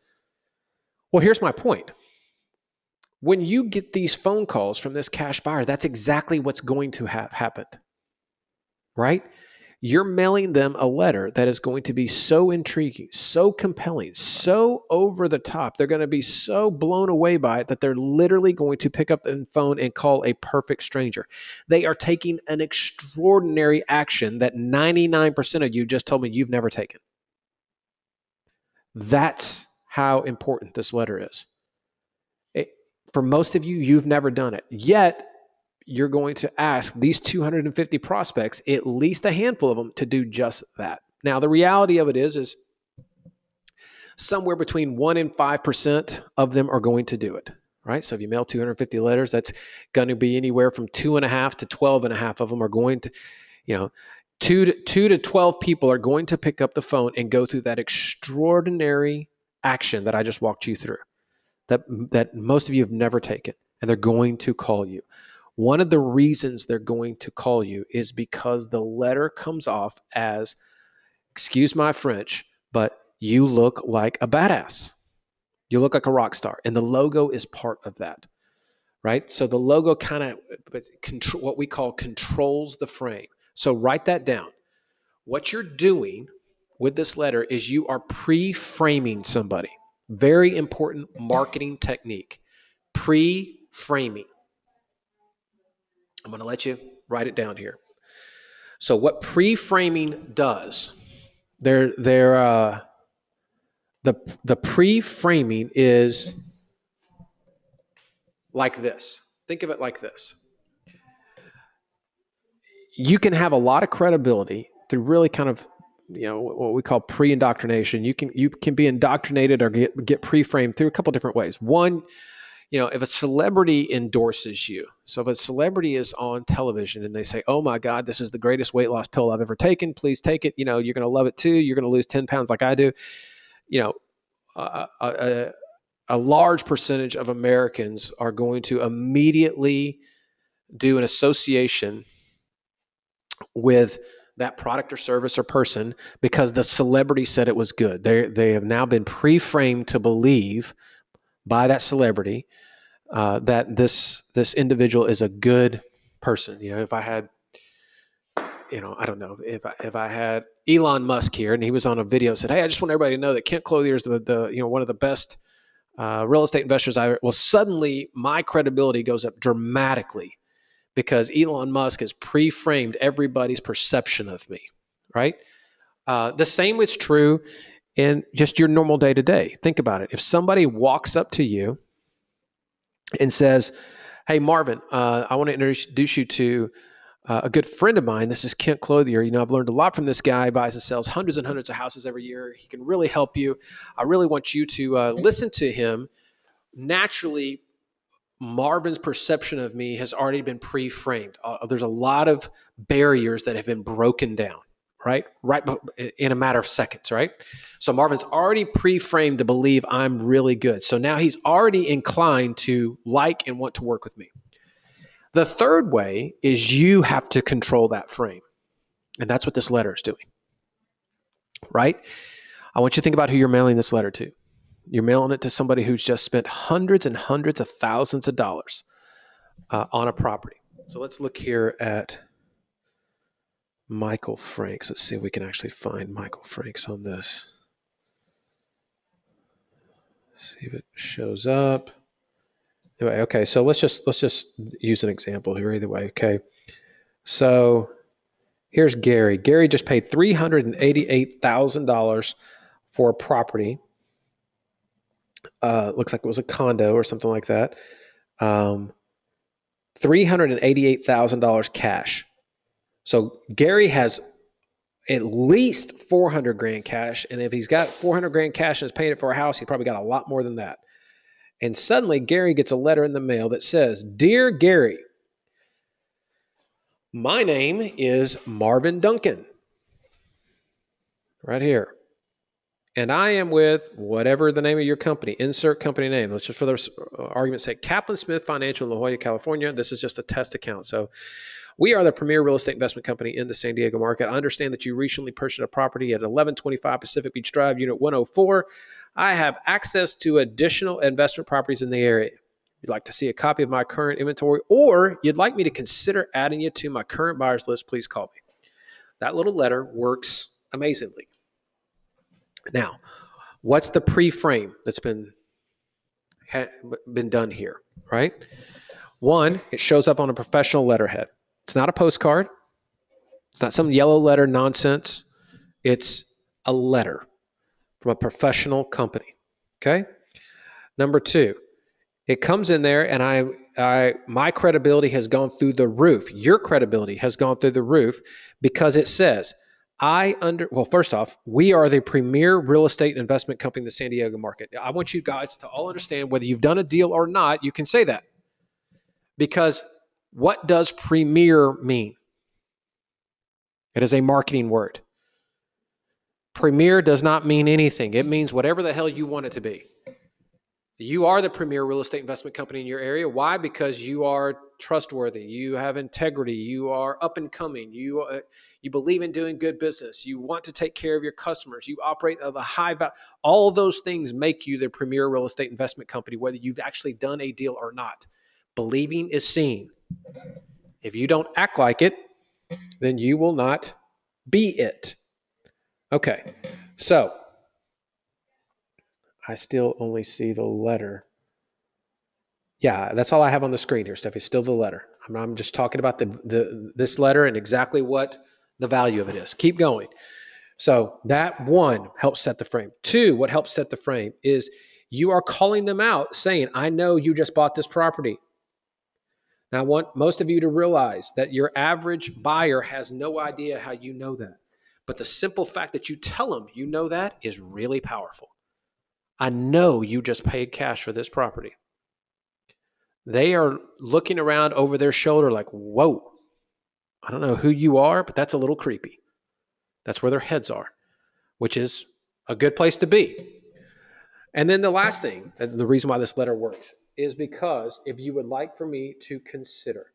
Speaker 1: Well, here's my point. When you get these phone calls from this cash buyer, that's exactly what's going to have happened, right? You're mailing them a letter that is going to be so intriguing, so compelling, so over the top. They're going to be so blown away by it that they're literally going to pick up the phone and call a perfect stranger. They are taking an extraordinary action that 99% of you just told me you've never taken. That's how important this letter is. For most of you, you've never done it. Yet, you're going to ask these 250 prospects, at least a handful of them, to do just that. Now, the reality of it is somewhere between 1% and 5% of them are going to do it, right? So if you mail 250 letters, that's going to be anywhere from 2.5 to 12.5 of them are going to, 2 to 12 people are going to pick up the phone and go through that extraordinary action that I just walked you through, that most of you have never taken, and they're going to call you. One of the reasons they're going to call you is because the letter comes off as, excuse my French, but you look like a badass. You look like a rock star. And the logo is part of that, right? So the logo kind of, what we call controls the frame. So write that down. What you're doing with this letter is you are pre-framing somebody. Very important marketing technique. Pre-framing. I'm going to let you write it down here. So what pre-framing does, the pre-framing is like this. Think of it like this. You can have a lot of credibility through really kind of, what we call pre-indoctrination. You can be indoctrinated or get pre-framed through a couple different ways. One, if a celebrity endorses you, so if a celebrity is on television and they say, oh my God, this is the greatest weight loss pill I've ever taken, please take it. You're going to love it too. You're going to lose 10 pounds like I do. A large percentage of Americans are going to immediately do an association with that product or service or person because the celebrity said it was good. They have now been pre-framed to believe by that celebrity that this individual is a good person. If I had, I don't know, if I had Elon Musk here and he was on a video and said, hey, I just want everybody to know that Kent Clothier is the one of the best real estate investors well, suddenly my credibility goes up dramatically because Elon Musk has pre-framed everybody's perception of me, right? The same is true in just your normal day-to-day. Think about it. If somebody walks up to you and says, hey, Marvin, I want to introduce you to a good friend of mine. This is Kent Clothier. I've learned a lot from this guy. He buys and sells hundreds and hundreds of houses every year. He can really help you. I really want you to listen to him. Naturally, Marvin's perception of me has already been pre-framed. There's a lot of barriers that have been broken down, right in a matter of seconds, right? So Marvin's already pre-framed to believe I'm really good. So now he's already inclined to like and want to work with me. The third way is you have to control that frame. And that's what this letter is doing, right? I want you to think about who you're mailing this letter to. You're mailing it to somebody who's just spent hundreds and hundreds of thousands of dollars on a property. So let's look here at Michael Franks. Let's see if we can actually find Michael Franks on this. See if it shows up. Anyway, okay, so let's just use an example here either way. Okay, so Here's Gary. Gary just paid $388,000 for a property. Looks like it was a condo or something like that. $388,000 cash. So Gary has at least 400 grand cash. And if he's got 400 grand cash and is paying it for a house, he probably got a lot more than that. And suddenly Gary gets a letter in the mail that says, "Dear Gary, my name is Marvin Duncan." Right here. "And I am with," whatever the name of your company, insert company name. Let's just for the argument's sake, Kaplan Smith Financial in La Jolla, California. This is just a test account. So we are the premier real estate investment company in the San Diego market. I understand that you recently purchased a property at 1125 Pacific Beach Drive, Unit 104. I have access to additional investment properties in the area. You'd like to see a copy of my current inventory, or you'd like me to consider adding you to my current buyers list, please call me. That little letter works amazingly. Now, what's the pre-frame that's been done here, right? One, it shows up on a professional letterhead. It's not a postcard. It's not some yellow letter nonsense. It's a letter from a professional company, okay? Number two, it comes in there and my credibility has gone through the roof. Your credibility has gone through the roof because it says, well, first off, we are the premier real estate investment company in the San Diego market. I want you guys to all understand, whether you've done a deal or not, you can say that. Because what does premier mean? It is a marketing word. Premier does not mean anything. It means whatever the hell you want it to be. You are the premier real estate investment company in your area. Why? Because you are trustworthy. You have integrity. You are up and coming. You believe in doing good business. You want to take care of your customers. You operate at a high value. All of those things make you the premier real estate investment company, whether you've actually done a deal or not. Believing is seeing. If you don't act like it, then you will not be it. Okay, so I still only see the letter. Yeah, that's all I have on the screen here, Steph. It's still the letter. I'm just talking about this letter and exactly what the value of it is. Keep going. So that one helps set the frame. Two, what helps set the frame is you are calling them out saying, "I know you just bought this property." Now, I want most of you to realize that your average buyer has no idea how you know that. But the simple fact that you tell them you know that is really powerful. "I know you just paid cash for this property." They are looking around over their shoulder like, "Whoa, I don't know who you are, but that's a little creepy." That's where their heads are, which is a good place to be. And then the last thing, and the reason why this letter works, is because if you would like for me to consider,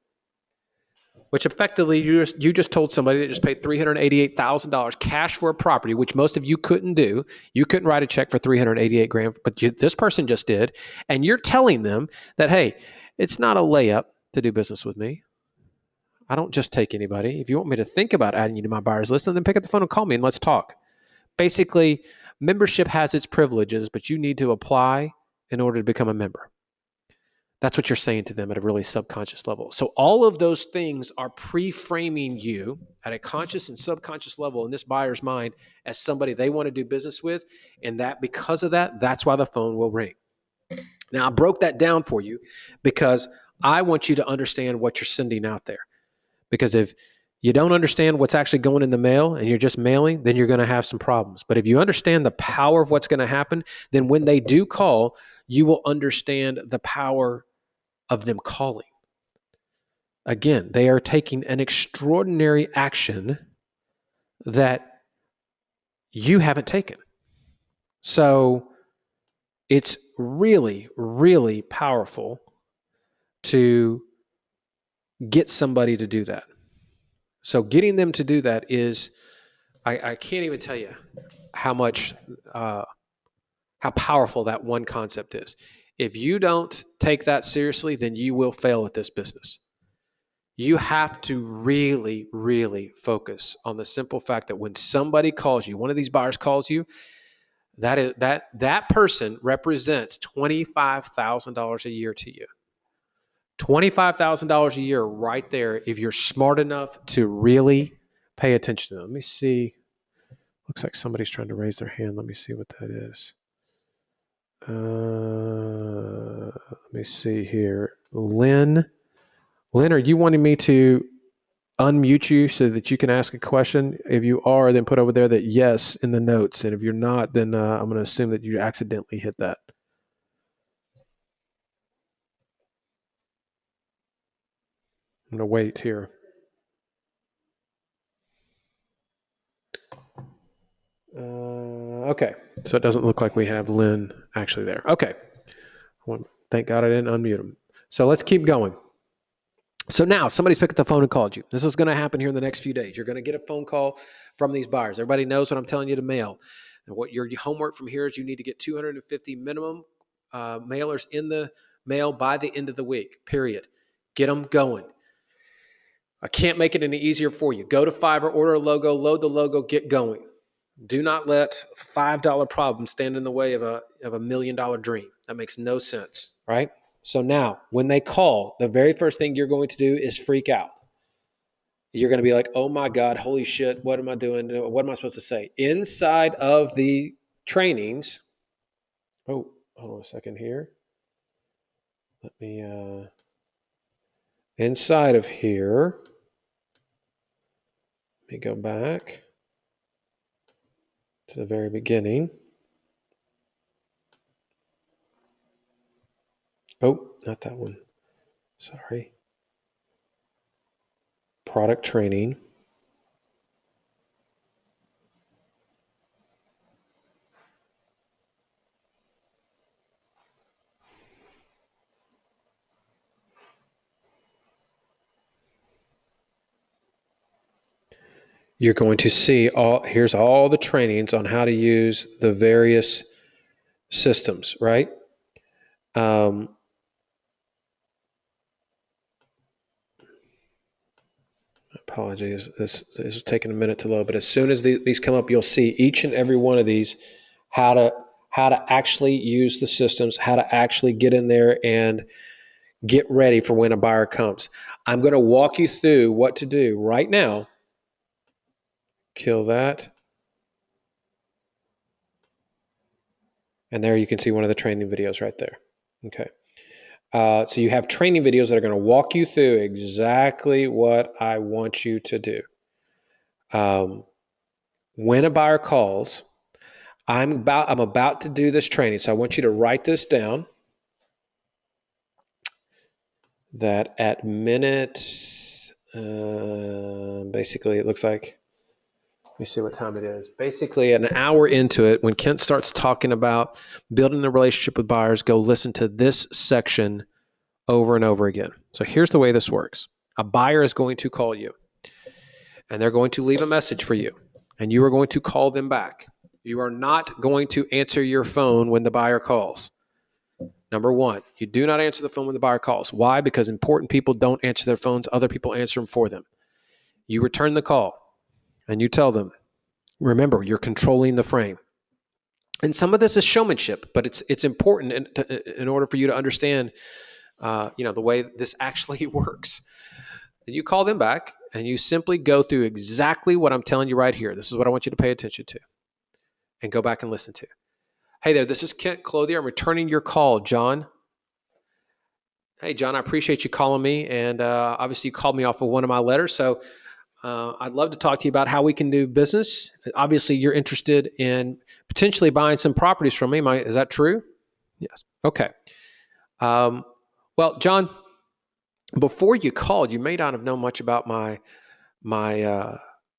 Speaker 1: which effectively you just told somebody that just paid $388,000 cash for a property, which most of you couldn't do. You couldn't write a check for 388 grand, but this person just did. And you're telling them that, hey, it's not a layup to do business with me. I don't just take anybody. If you want me to think about adding you to my buyers list, then pick up the phone and call me and let's talk. Basically, membership has its privileges, but you need to apply in order to become a member. That's what you're saying to them at a really subconscious level. So all of those things are pre-framing you at a conscious and subconscious level in this buyer's mind as somebody they want to do business with. And that because of that, that's why the phone will ring. Now, I broke that down for you because I want you to understand what you're sending out there. Because if you don't understand what's actually going in the mail and you're just mailing, then you're going to have some problems. But if you understand the power of what's going to happen, then when they do call, you will understand the power of them calling. Again, they are taking an extraordinary action that you haven't taken. So it's really, really powerful to get somebody to do that. So getting them to do that is, I can't even tell you how much, how powerful that one concept is. If you don't take that seriously, then you will fail at this business. You have to really, really focus on the simple fact that when somebody calls you, one of these buyers calls you, that person represents $25,000 a year to you. $25,000 a year right there if you're smart enough to really pay attention to them. Let me see. Looks like somebody's trying to raise their hand. Let me see what that is. Let me see here. Lynn, are you wanting me to unmute you so that you can ask a question? If you are, then put over there that yes in the notes. And if you're not, then I'm going to assume that you accidentally hit that. I'm going to wait here. Okay, so it doesn't look like we have Lynn actually there. Okay, well, thank God I didn't unmute him. So let's keep going. So now somebody's picked up the phone and called you. This is going to happen here in the next few days. You're going to get a phone call from these buyers. Everybody knows what I'm telling you to mail. And what your homework from here is you need to get 250 minimum mailers in the mail by the end of the week, period. Get them going. I can't make it any easier for you. Go to Fiverr, order a logo, load the logo, get going. Do not let $5 problems stand in the way of a $1 million dream. That makes no sense, right? So now, when they call, the very first thing you're going to do is freak out. You're going to be like, oh my God, holy shit, what am I doing? What am I supposed to say? Inside of the trainings, hold on a second here. Let me, inside of here, let me go back to the very beginning. Oh, not that one. Sorry. Product training. You're going to see here's all the trainings on how to use the various systems, right? Apologies, this is taking a minute to load, but as soon as these come up, you'll see each and every one of these, how to actually use the systems, how to actually get in there and get ready for when a buyer comes. I'm going to walk you through what to do right now. Kill that. And there you can see one of the training videos right there. Okay. So you have training videos that are going to walk you through exactly what I want you to do. When a buyer calls, I'm about to do this training, so I want you to write this down. That at minute, basically it looks like, let me see what time it is. Basically an hour into it, when Kent starts talking about building a relationship with buyers, go listen to this section over and over again. So here's the way this works. A buyer is going to call you, and they're going to leave a message for you, and you are going to call them back. You are not going to answer your phone when the buyer calls. Number one, you do not answer the phone when the buyer calls. Why? Because important people don't answer their phones. Other people answer them for them. You return the call and you tell them, remember, you're controlling the frame. And some of this is showmanship, but it's important in order for you to understand, the way this actually works. You call them back and you simply go through exactly what I'm telling you right here. This is what I want you to pay attention to and go back and listen to. Hey there, this is Kent Clothier. I'm returning your call, John. Hey, John, I appreciate you calling me. And obviously you called me off of one of my letters. So I'd love to talk to you about how we can do business. Obviously, you're interested in potentially buying some properties from me. Is that true? Yes. Okay. Well, John, before you called, you may not have known much about my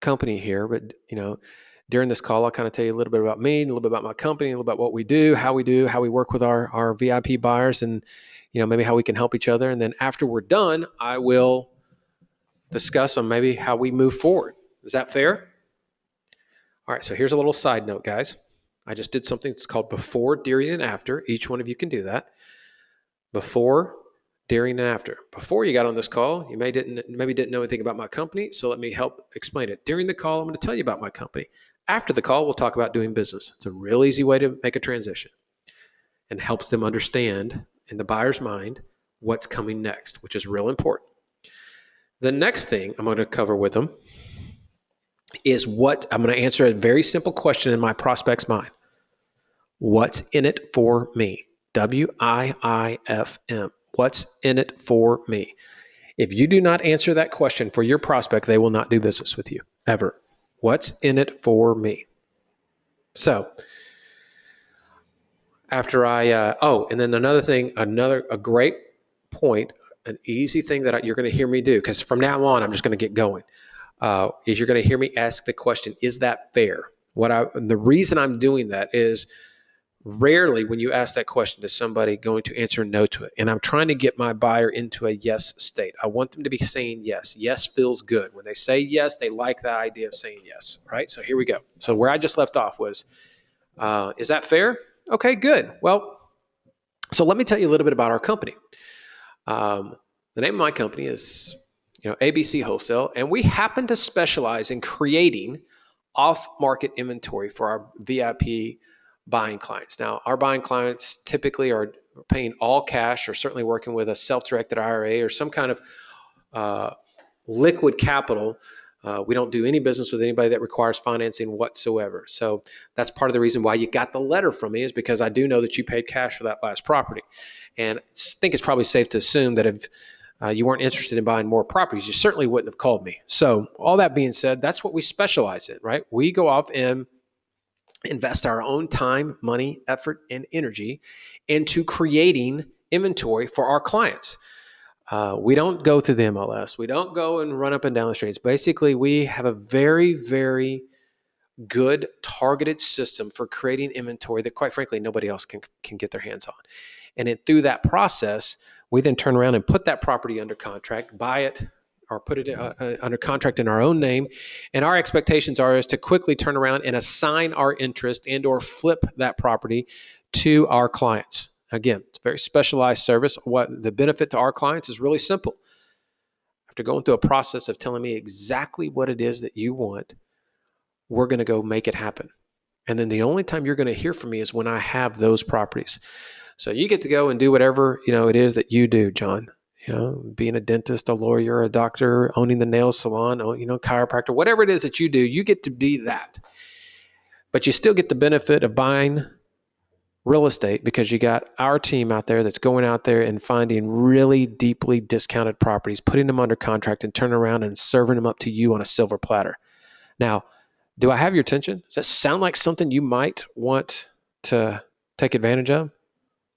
Speaker 1: company here, but during this call, I'll kind of tell you a little bit about me, a little bit about my company, a little bit about what we do, how we work with our VIP buyers, and maybe how we can help each other. And then after we're done, I will discuss on maybe how we move forward. Is that fair? All right, so here's a little side note, guys. I just did something that's called before, during, and after. Each one of you can do that. Before, during, and after. Before you got on this call, you maybe didn't know anything about my company, so let me help explain it. During the call, I'm going to tell you about my company. After the call, we'll talk about doing business. It's a real easy way to make a transition and helps them understand in the buyer's mind what's coming next, which is real important. The next thing I'm going to cover with them is what I'm going to answer a very simple question in my prospect's mind. What's in it for me? WIIFM. What's in it for me? If you do not answer that question for your prospect, they will not do business with you ever. What's in it for me? So after and then another thing, a great point, an easy thing that you're going to hear me do, because from now on, I'm just going to get going, is you're going to hear me ask the question, is that fair? The reason I'm doing that is rarely when you ask that question is somebody going to answer no to it. And I'm trying to get my buyer into a yes state. I want them to be saying yes. Yes feels good. When they say yes, they like the idea of saying yes, right? So here we go. So where I just left off was, is that fair? Okay, good. Well, so let me tell you a little bit about our company. The name of my company is, ABC Wholesale, and we happen to specialize in creating off-market inventory for our VIP buying clients. Now, our buying clients typically are paying all cash or certainly working with a self-directed IRA or some kind of liquid capital. We don't do any business with anybody that requires financing whatsoever. So that's part of the reason why you got the letter from me, is because I do know that you paid cash for that last property. And I think it's probably safe to assume that if you weren't interested in buying more properties, you certainly wouldn't have called me. So all that being said, that's what we specialize in, right? We go off and invest our own time, money, effort, and energy into creating inventory for our clients. We don't go through the MLS. We don't go and run up and down the streets. Basically, we have a very, very good targeted system for creating inventory that, quite frankly, nobody else can get their hands on. And then through that process, we then turn around and put that property under contract, buy it, or put it under contract in our own name. And our expectations are is to quickly turn around and assign our interest and or flip that property to our clients. Again, it's a very specialized service. What the benefit to our clients is really simple. After going through a process of telling me exactly what it is that you want, we're going to go make it happen. And then the only time you're going to hear from me is when I have those properties. So you get to go and do whatever, it is that you do, John. Being a dentist, a lawyer, a doctor, owning the nail salon, chiropractor, whatever it is that you do, you get to be that. But you still get the benefit of buying real estate because you got our team out there that's going out there and finding really deeply discounted properties, putting them under contract and turning around and serving them up to you on a silver platter. Now, do I have your attention? Does that sound like something you might want to take advantage of?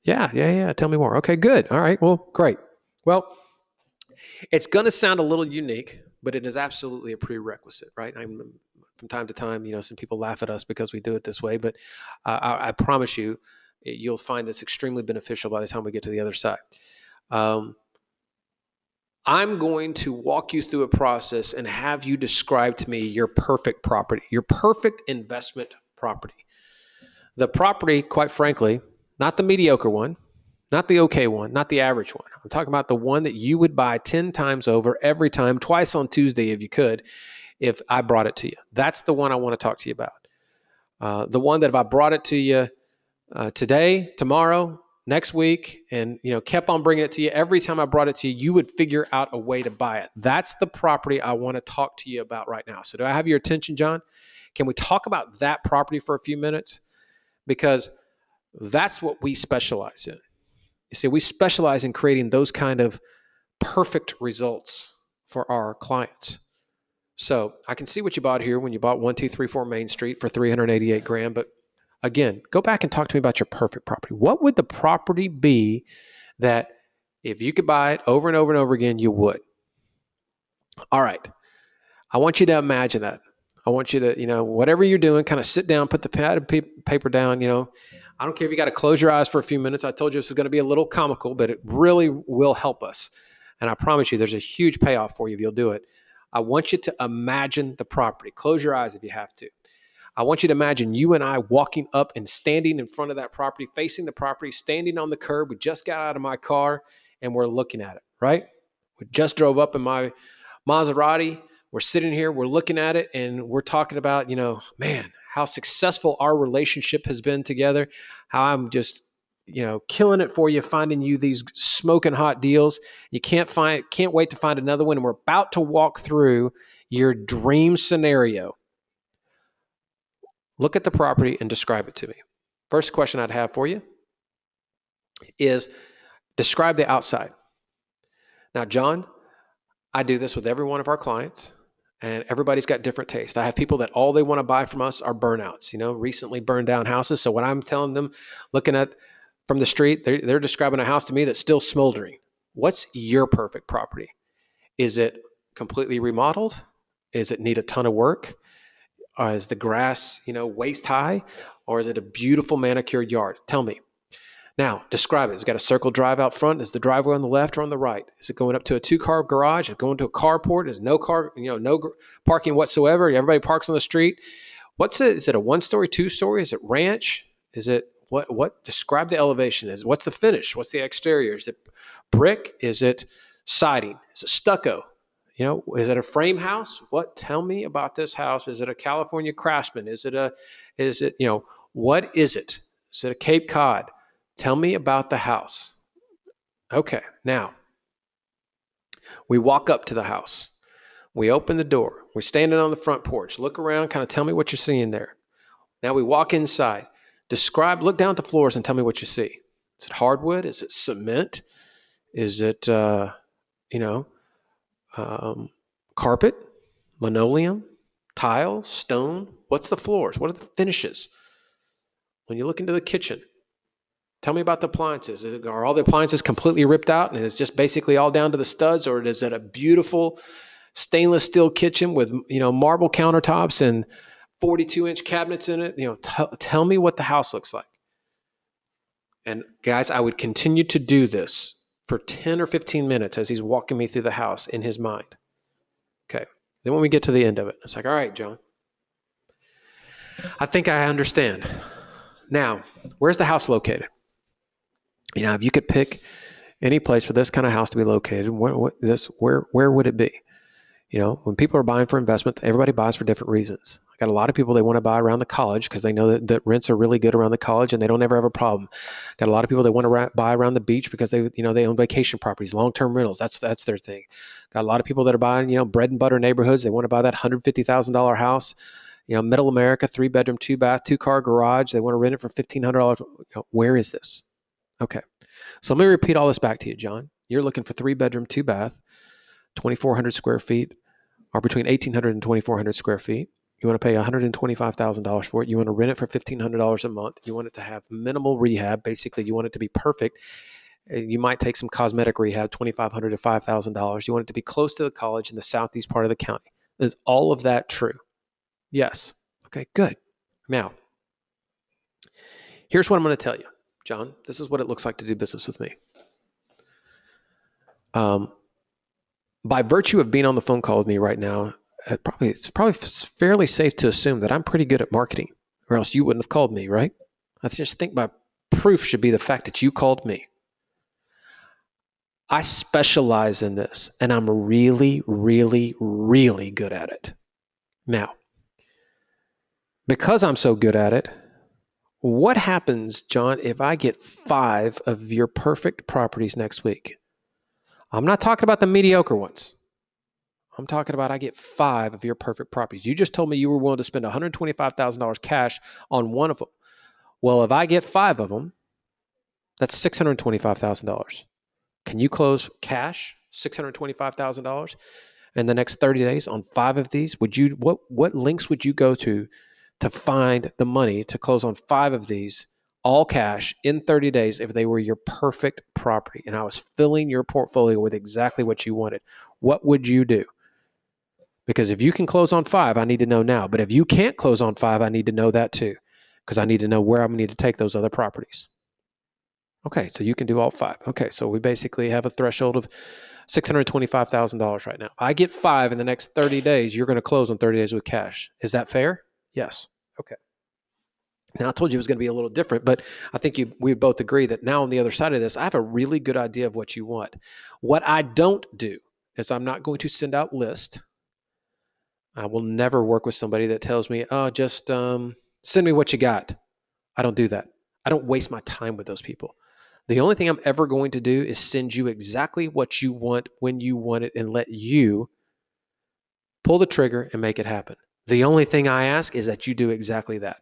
Speaker 1: Yeah. Tell me more. Okay, good. All right. Well, great. Well, it's going to sound a little unique, but it is absolutely a prerequisite, right? From time to time, some people laugh at us because we do it this way, but I promise you, you'll find this extremely beneficial by the time we get to the other side. I'm going to walk you through a process and have you describe to me your perfect property, your perfect investment property. The property, quite frankly, not the mediocre one, not the okay one, not the average one. I'm talking about the one that you would buy 10 times over every time, twice on Tuesday if you could, if I brought it to you. That's the one I want to talk to you about. The one that if I brought it to you today, tomorrow, next week, and kept on bringing it to you, every time I brought it to you, you would figure out a way to buy it. That's the property I want to talk to you about right now. So do I have your attention, John? Can we talk about that property for a few minutes? Because that's what we specialize in. You see, we specialize in creating those kind of perfect results for our clients. So I can see what you bought here when you bought 1234 Main Street for $388,000. But again, go back and talk to me about your perfect property. What would the property be that if you could buy it over and over and over again, you would? All right. I want you to imagine that. I want you to, whatever you're doing, kind of sit down, put the pad and paper down, I don't care if you got to close your eyes for a few minutes. I told you this is going to be a little comical, but it really will help us. And I promise you, there's a huge payoff for you if you'll do it. I want you to imagine the property. Close your eyes if you have to. I want you to imagine you and I walking up and standing in front of that property, facing the property, standing on the curb. We just got out of my car and we're looking at it, right? We just drove up in my Maserati. We're sitting here, we're looking at it, and we're talking about, man, how successful our relationship has been together, how I'm just, killing it for you, finding you these smoking hot deals. You can't wait to find another one. And we're about to walk through your dream scenario. Look at the property and describe it to me. First question I'd have for you is describe the outside. Now, John, I do this with every one of our clients, and everybody's got different taste. I have people that all they want to buy from us are burnouts, recently burned down houses. So when I'm telling them, looking at from the street, they're describing a house to me that's still smoldering. What's your perfect property? Is it completely remodeled? Is it need a ton of work? Is the grass, waist high? Or is it a beautiful manicured yard? Tell me. Now, describe it. It's got a circle drive out front. Is the driveway on the left or on the right? Is it going up to a 2-car garage? Is it going to a carport? Is no car, no parking whatsoever? Everybody parks on the street. What's it? Is it a 1-story, 2-story? Is it ranch? Is it what? Describe the elevation. What's the finish? What's the exterior? Is it brick? Is it siding? Is it stucco? Is it a frame house? Tell me about this house. Is it a California Craftsman? What is it? Is it a Cape Cod? Tell me about the house. Okay, now we walk up to the house. We open the door. We're standing on the front porch. Look around, kind of tell me what you're seeing there. Now we walk inside. Look down at the floors and tell me what you see. Is it hardwood? Is it cement? Is it, carpet, linoleum, tile, stone? What's the floors? What are the finishes? When you look into the kitchen, tell me about the appliances. Are all the appliances completely ripped out and it's just basically all down to the studs, or is it a beautiful stainless steel kitchen with marble countertops and 42-inch cabinets in it? Tell me what the house looks like. And guys, I would continue to do this for 10 or 15 minutes as he's walking me through the house in his mind. Okay. Then when we get to the end of it, it's like, all right, John, I think I understand. Now, where's the house located? If you could pick any place for this kind of house to be located, where would it be? When people are buying for investment, everybody buys for different reasons. I got a lot of people, they want to buy around the college because they know that rents are really good around the college and they don't ever have a problem. Got a lot of people that want to buy around the beach because they own vacation properties, long-term rentals. That's their thing. Got a lot of people that are buying, bread and butter neighborhoods. They want to buy that $150,000 house, middle America, 3-bedroom, 2-bath, 2-car garage. They want to rent it for $1,500. Where is this? Okay. So let me repeat all this back to you, John. You're looking for 3-bedroom, 2-bath, 2,400 square feet, or between 1,800 and 2,400 square feet. You want to pay $125,000 for it. You want to rent it for $1,500 a month. You want it to have minimal rehab. Basically, you want it to be perfect. You might take some cosmetic rehab, $2,500 to $5,000. You want it to be close to the college in the southeast part of the county. Is all of that true? Yes. Okay, good. Now, here's what I'm going to tell you, John. This is what it looks like to do business with me. By virtue of being on the phone call with me right now, it's probably fairly safe to assume that I'm pretty good at marketing, or else you wouldn't have called me, right? I just think my proof should be the fact that you called me. I specialize in this, and I'm really, really, really good at it. Now, because I'm so good at it, what happens, John, if I get 5 of your perfect properties next week? I'm not talking about the mediocre ones. I'm talking about I get 5 of your perfect properties. You just told me you were willing to spend $125,000 cash on one of them. Well, if I get 5 of them, that's $625,000. Can you close cash $625,000 in the next 30 days on 5 of these? What links would you go to find the money to close on 5 of these, all cash, in 30 days if they were your perfect property and I was filling your portfolio with exactly what you wanted? What would you do? Because if you can close on 5, I need to know now. But if you can't close on 5, I need to know that too, because I need to know where I'm going to need to take those other properties. Okay, so you can do all 5. Okay, so we basically have a threshold of $625,000 right now. I get 5 in the next 30 days. You're going to close on 30 days with cash. Is that fair? Yes. Okay. Now, I told you it was going to be a little different, but I think we both agree that now on the other side of this, I have a really good idea of what you want. What I don't do is I'm not going to send out lists. I will never work with somebody that tells me, oh, just send me what you got. I don't do that. I don't waste my time with those people. The only thing I'm ever going to do is send you exactly what you want when you want it and let you pull the trigger and make it happen. The only thing I ask is that you do exactly that.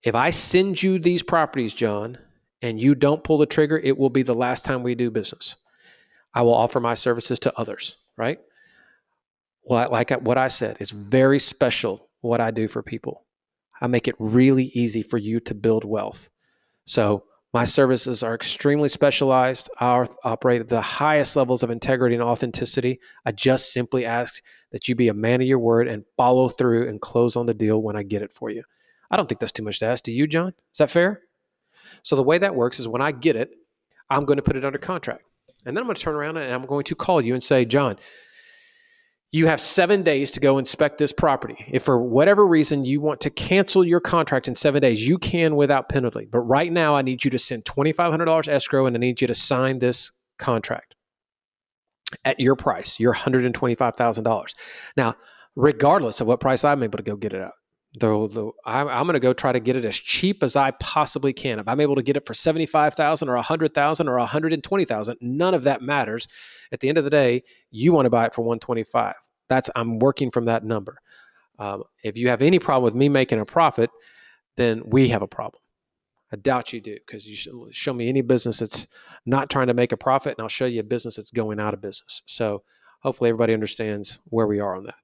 Speaker 1: If I send you these properties, John, and you don't pull the trigger, it will be the last time we do business. I will offer my services to others, right? Well, like what I said, it's very special what I do for people. I make it really easy for you to build wealth. So my services are extremely specialized. I operate at the highest levels of integrity and authenticity. I just simply ask that you be a man of your word and follow through and close on the deal when I get it for you. I don't think that's too much to ask. Do you, John? Is that fair? So the way that works is when I get it, I'm going to put it under contract. And then I'm going to turn around and I'm going to call you and say, John, you have 7 days to go inspect this property. If for whatever reason you want to cancel your contract in 7 days, you can without penalty. But right now, I need you to send $2,500 escrow and I need you to sign this contract at your price, your $125,000. Now, regardless of what price I'm able to go get it at, though I'm going to go try to get it as cheap as I possibly can. If I'm able to get it for $75,000 or $100,000 or $120,000, none of that matters. At the end of the day, you want to buy it for $125,000. I'm working from that number. If you have any problem with me making a profit, then we have a problem. I doubt you do, because you should show me any business that's not trying to make a profit, and I'll show you a business that's going out of business. So hopefully everybody understands where we are on that.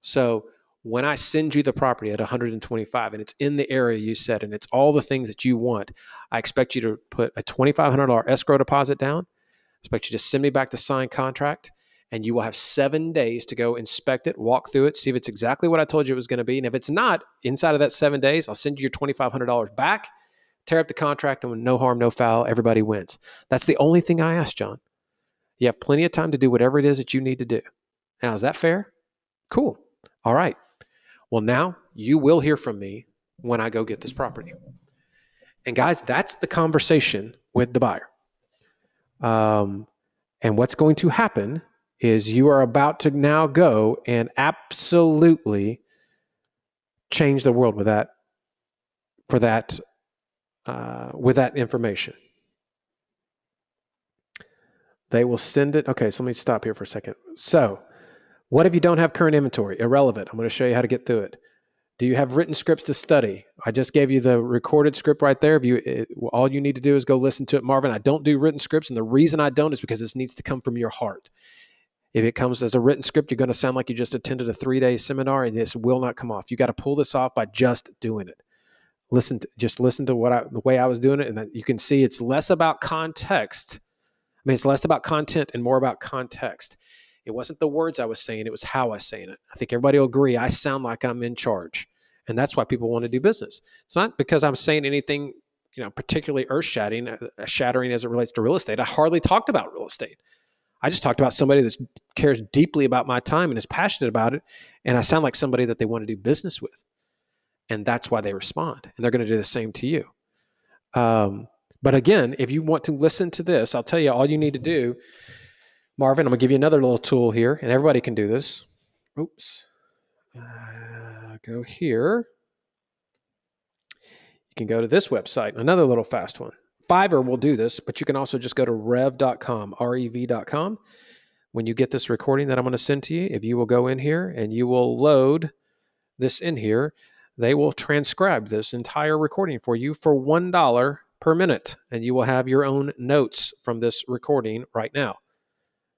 Speaker 1: So when I send you the property at 125 and it's in the area you said, and it's all the things that you want, I expect you to put a $2,500 escrow deposit down. I expect you to send me back the signed contract, and you will have 7 days to go inspect it, walk through it, see if it's exactly what I told you it was going to be. And if it's not, inside of that 7 days, I'll send you your $2,500 back, tear up the contract, and with no harm, no foul, everybody wins. That's the only thing I ask, John. You have plenty of time to do whatever it is that you need to do. Now, is that fair? Cool. All right. Well, now you will hear from me when I go get this property. And guys, that's the conversation with the buyer. And what's going to happen is you are about to now go and absolutely change the world with that, with that information. They will send it. Okay, so let me stop here for a second. So what if you don't have current inventory? Irrelevant. I'm going to show you how to get through it. Do you have written scripts to study? I just gave you the recorded script right there. All you need to do is go listen to it, Marvin. I don't do written scripts, and the reason I don't is because this needs to come from your heart. If it comes as a written script, you're going to sound like you just attended a 3-day seminar, and this will not come off. You got to pull this off by just doing it. Just listen to the way I was doing it, and you can see it's less about context. It's less about content and more about context. It wasn't the words I was saying, it was how I was saying it. I think everybody will agree I sound like I'm in charge. And that's why people want to do business. It's not because I'm saying anything, particularly earth-shattering as it relates to real estate. I hardly talked about real estate. I just talked about somebody that cares deeply about my time and is passionate about it. And I sound like somebody that they want to do business with. And that's why they respond. And they're going to do the same to you. But again, if you want to listen to this, I'll tell you all you need to do. Marvin, I'm going to give you another little tool here, and everybody can do this. Oops. Go here. You can go to this website, another little fast one. Fiverr will do this, but you can also just go to rev.com, rev.com. When you get this recording that I'm going to send to you, if you will go in here and you will load this in here, they will transcribe this entire recording for you for $1 per minute, and you will have your own notes from this recording right now.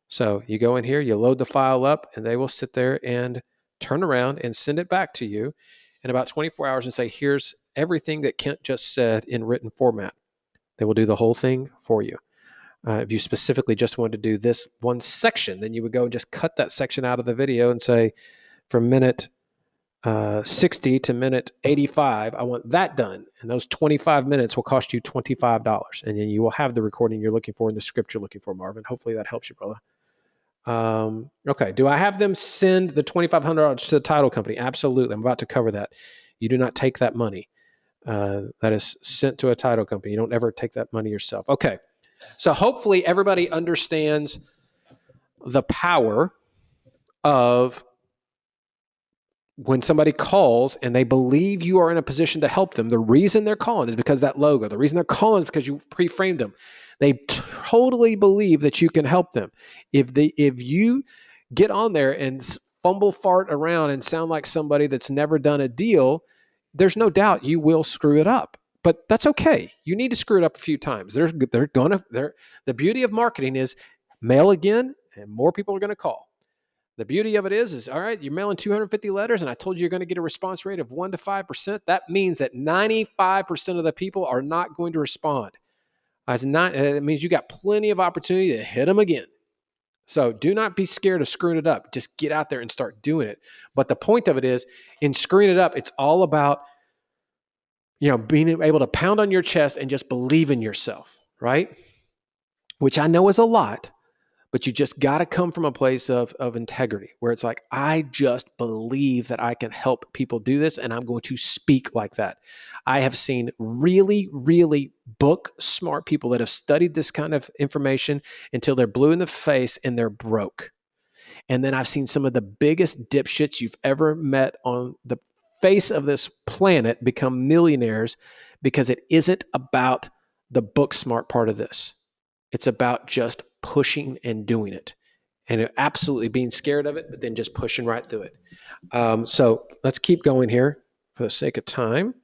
Speaker 1: So you go in here, you load the file up, and they will sit there and turn around and send it back to you in about 24 hours and say, here's everything that Kent just said in written format. They will do the whole thing for you. If you specifically just wanted to do this one section, then you would go and just cut that section out of the video and say, from minute 60 to minute 85, I want that done. And those 25 minutes will cost you $25. And then you will have the recording you're looking for and the script you're looking for, Marvin. Hopefully that helps you, brother. Okay. Do I have them send the $2,500 to the title company? Absolutely. I'm about to cover that. You do not take that money. That is sent to a title company. You don't ever take that money yourself. Okay. So hopefully everybody understands the power of when somebody calls and they believe you are in a position to help them. The reason they're calling is because that logo. The reason they're calling is because you pre-framed them. They totally believe that you can help them. If you get on there and fumble fart around and sound like somebody that's never done a deal, there's no doubt you will screw it up, but that's okay. You need to screw it up a few times. The beauty of marketing is mail again and more people are going to call. The beauty of it is all right, you're mailing 250 letters and I told you you're going to get a response rate of 1 to 5%. That means that 95% of the people are not going to respond. It means you got plenty of opportunity to hit them again. So do not be scared of screwing it up. Just get out there and start doing it. But the point of it is, in screwing it up, it's all about, being able to pound on your chest and just believe in yourself, right? Which I know is a lot, but you just got to come from a place of integrity where it's like, I just believe that I can help people do this and I'm going to speak like that. I have seen really, really book smart people that have studied this kind of information until they're blue in the face and they're broke. And then I've seen some of the biggest dipshits you've ever met on the face of this planet become millionaires because it isn't about the book smart part of this. It's about just pushing and doing it and absolutely being scared of it, but then just pushing right through it. So let's keep going here for the sake of time.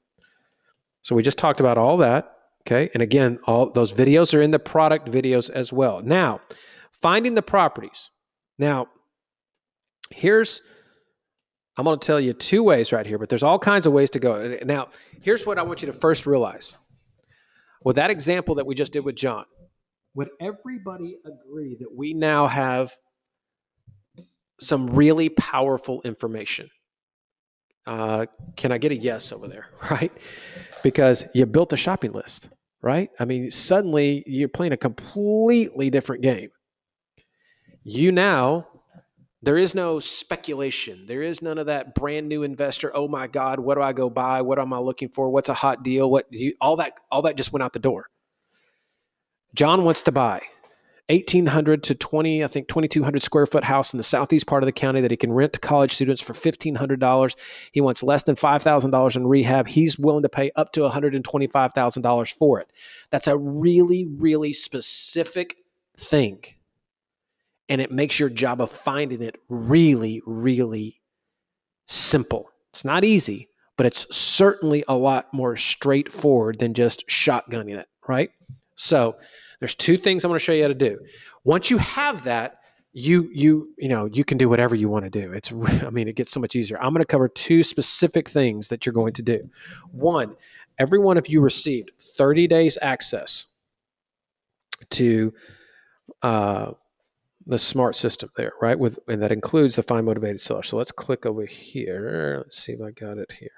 Speaker 1: So we just talked about all that. Okay. And again, all those videos are in the product videos as well. Now, finding the properties. Now, I'm going to tell you two ways right here, but there's all kinds of ways to go. Now, here's what I want you to first realize. With that example that we just did with John, would everybody agree that we now have some really powerful information? Can I get a yes over there, right? Because you built a shopping list, right? I mean, suddenly you're playing a completely different game. There is no speculation. There is none of that brand new investor. Oh my God, what do I go buy? What am I looking for? What's a hot deal? All that just went out the door. John wants to buy 1,800 to 2,200 square foot house in the southeast part of the county that he can rent to college students for $1,500. He wants less than $5,000 in rehab. He's willing to pay up to $125,000 for it. That's a really, really specific thing. And it makes your job of finding it really, really simple. It's not easy, but it's certainly a lot more straightforward than just shotgunning it, right? So there's two things I'm going to show you how to do. Once you have that, you can do whatever you want to do. It gets so much easier. I'm going to cover two specific things that you're going to do. One, every one of you received 30 days access to the smart system there, right? And that includes the Find Motivated Seller. So let's click over here. Let's see if I got it here.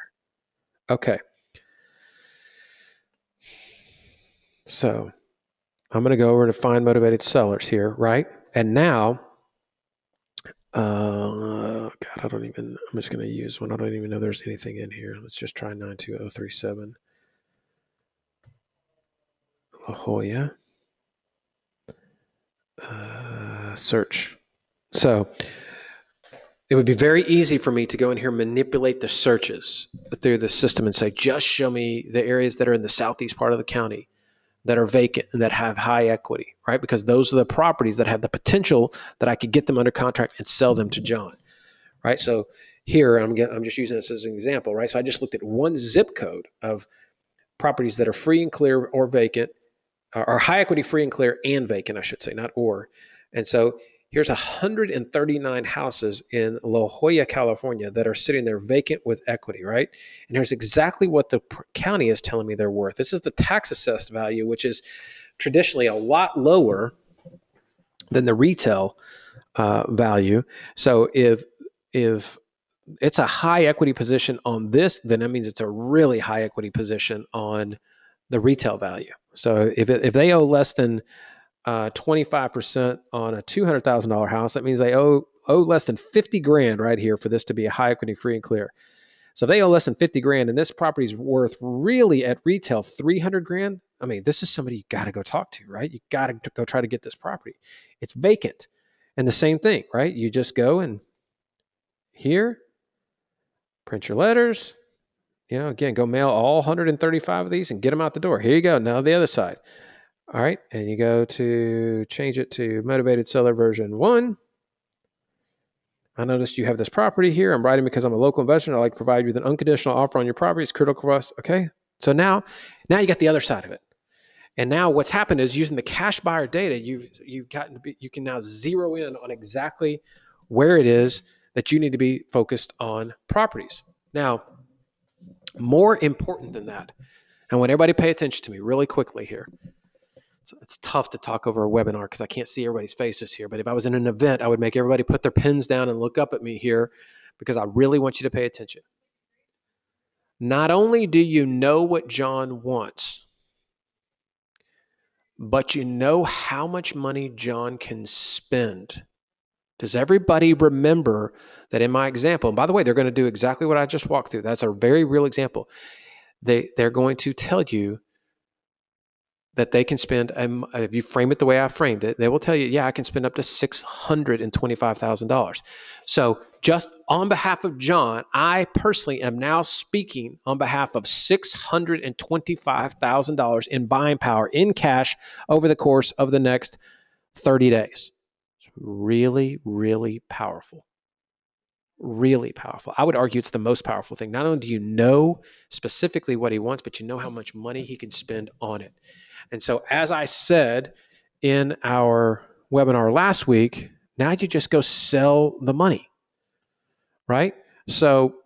Speaker 1: Okay. So I'm going to go over to Find Motivated Sellers here, right? And now, I'm just going to use one. I don't even know there's anything in here. Let's just try 92037. La Jolla. Search. So it would be very easy for me to go in here and manipulate the searches through the system and say, just show me the areas that are in the southeast part of the county that are vacant and that have high equity, right? Because those are the properties that have the potential that I could get them under contract and sell them to John, right? So here, I'm just using this as an example, right? So I just looked at one zip code of properties that are free and clear or vacant, or high equity, free and clear, and vacant, I should say, not or. And so here's 139 houses in La Jolla, California that are sitting there vacant with equity, right? And here's exactly what the county is telling me they're worth. This is the tax assessed value, which is traditionally a lot lower than the retail value. So if it's a high equity position on this, then that means it's a really high equity position on the retail value. So if they owe less than 25% on a $200,000 house, that means they owe less than 50 grand right here for this to be a high equity free and clear. So if they owe less than 50 grand and this property is worth really at retail 300 grand, this is somebody you got to go talk to, right? You got to go try to get this property. It's vacant. And the same thing, right? You just go and here, print your letters, again, go mail all 135 of these and get them out the door. Here you go. Now the other side. All right. And you go to change it to Motivated Seller version 1. I noticed you have this property here. I'm writing because I'm a local investor. I'd like to provide you with an unconditional offer on your property. It's critical for us. Okay. So now you got the other side of it. And now what's happened is using the cash buyer data, you've gotten to be, you can now zero in on exactly where it is that you need to be focused on properties. Now, more important than that, I want everybody to pay attention to me really quickly here. So it's tough to talk over a webinar because I can't see everybody's faces here. But if I was in an event, I would make everybody put their pens down and look up at me here because I really want you to pay attention. Not only do you know what John wants, but you know how much money John can spend. Does everybody remember that in my example, and by the way, they're going to do exactly what I just walked through. That's a very real example. They're going to tell you that they can spend, if you frame it the way I framed it, they will tell you, yeah, I can spend up to $625,000. So just on behalf of John, I personally am now speaking on behalf of $625,000 in buying power in cash over the course of the next 30 days. It's really, really powerful. Really powerful. I would argue it's the most powerful thing. Not only do you know specifically what he wants, but you know how much money he can spend on it. And so, as I said in our webinar last week, now you just go sell the money, right? So,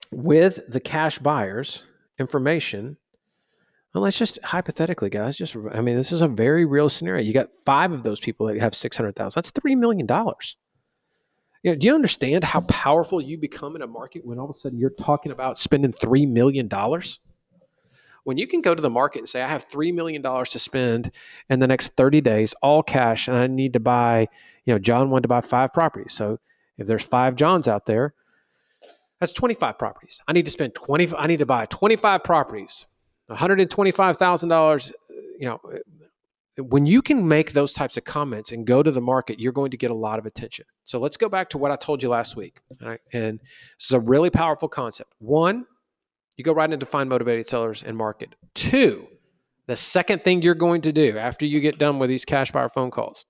Speaker 1: with the cash buyers information, well, let's just hypothetically, guys, this is a very real scenario. You got 5 of those people that have 600,000. That's $3 million. Do you understand how powerful you become in a market when all of a sudden you're talking about spending $3 million? When you can go to the market and say, I have $3 million to spend in the next 30 days, all cash, and I need to buy, John wanted to buy 5 properties. So if there's 5 Johns out there, that's 25 properties. I need to buy 25 properties, $125,000, when you can make those types of comments and go to the market, you're going to get a lot of attention. So let's go back to what I told you last week. Right? And this is a really powerful concept. 1, you go right into find motivated sellers and market. 2, the second thing you're going to do after you get done with these cash buyer phone calls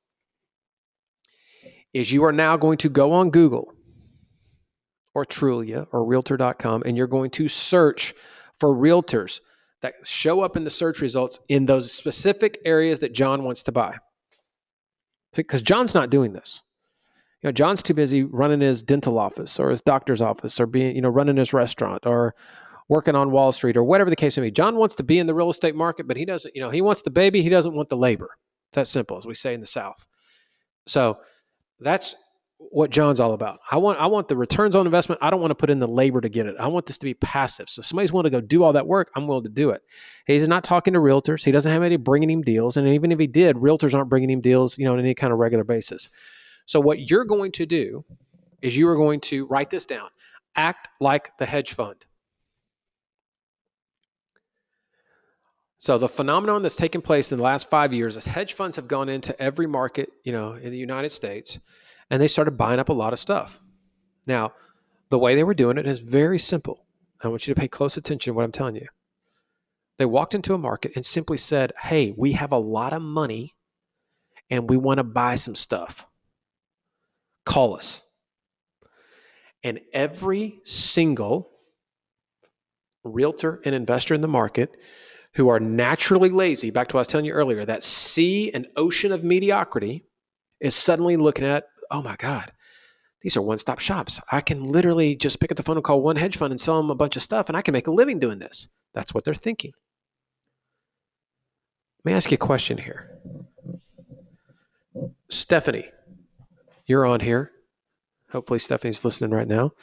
Speaker 1: is you are now going to go on Google or Trulia or Realtor.com and you're going to search for realtors that show up in the search results in those specific areas that John wants to buy. Because John's not doing this. John's too busy running his dental office or his doctor's office or running his restaurant or working on Wall Street or whatever the case may be. John wants to be in the real estate market, but he doesn't, he wants the baby. He doesn't want the labor. It's that simple, as we say in the South. So that's what John's all about. I want the returns on investment. I don't want to put in the labor to get it. I want this to be passive. So if somebody's willing to go do all that work, I'm willing to do it. He's not talking to realtors. He doesn't have anybody bringing him deals. And even if he did, realtors aren't bringing him deals, on any kind of regular basis. So what you're going to do is you are going to write this down. Act like the hedge fund. So the phenomenon that's taken place in the last 5 years is hedge funds have gone into every market, in the United States, and they started buying up a lot of stuff. Now, the way they were doing it is very simple. I want you to pay close attention to what I'm telling you. They walked into a market and simply said, hey, we have a lot of money and we want to buy some stuff. Call us. And every single realtor and investor in the market who are naturally lazy, back to what I was telling you earlier, that sea and ocean of mediocrity is suddenly looking at, oh my God, these are one-stop shops. I can literally just pick up the phone and call one hedge fund and sell them a bunch of stuff, and I can make a living doing this. That's what they're thinking. Let me ask you a question here. Stephanie, you're on here. Hopefully Stephanie's listening right now.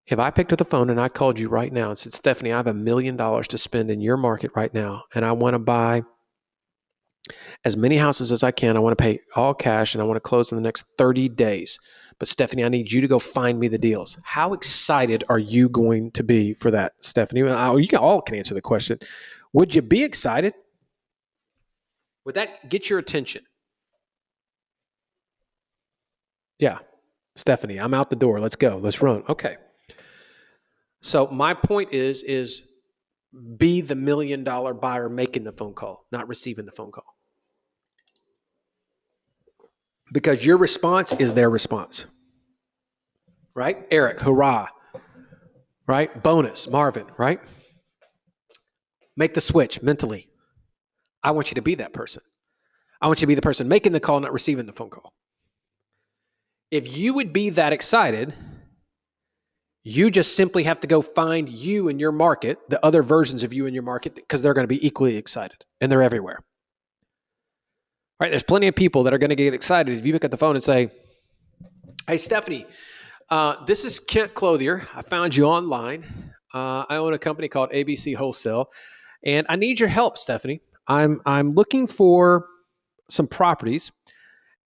Speaker 1: If I picked up the phone and I called you right now and said, Stephanie, I have $1 million to spend in your market right now, and I want to buy as many houses as I can. I want to pay all cash, and I want to close in the next 30 days. But Stephanie, I need you to go find me the deals. How excited are you going to be for that, Stephanie? You all can answer the question. Would you be excited? Would that get your attention? Yeah. Stephanie, I'm out the door. Let's go. Let's run. Okay. So my point is be the $1 million buyer making the phone call, not receiving the phone call. Because your response is their response. right? Eric, hurrah, right? Bonus, Marvin, right? Make the switch mentally. I want you to be that person. I want you to be the person making the call, not receiving the phone call. If you would be that excited, you just simply have to go find you in your market, the other versions of you in your market, because they're going to be equally excited, and they're everywhere. Right? There's plenty of people that are going to get excited if you pick up the phone and say, "Hey, Stephanie, this is Kent Clothier. I found you online. I own a company called ABC Wholesale, and I need your help, Stephanie. I'm looking for some properties,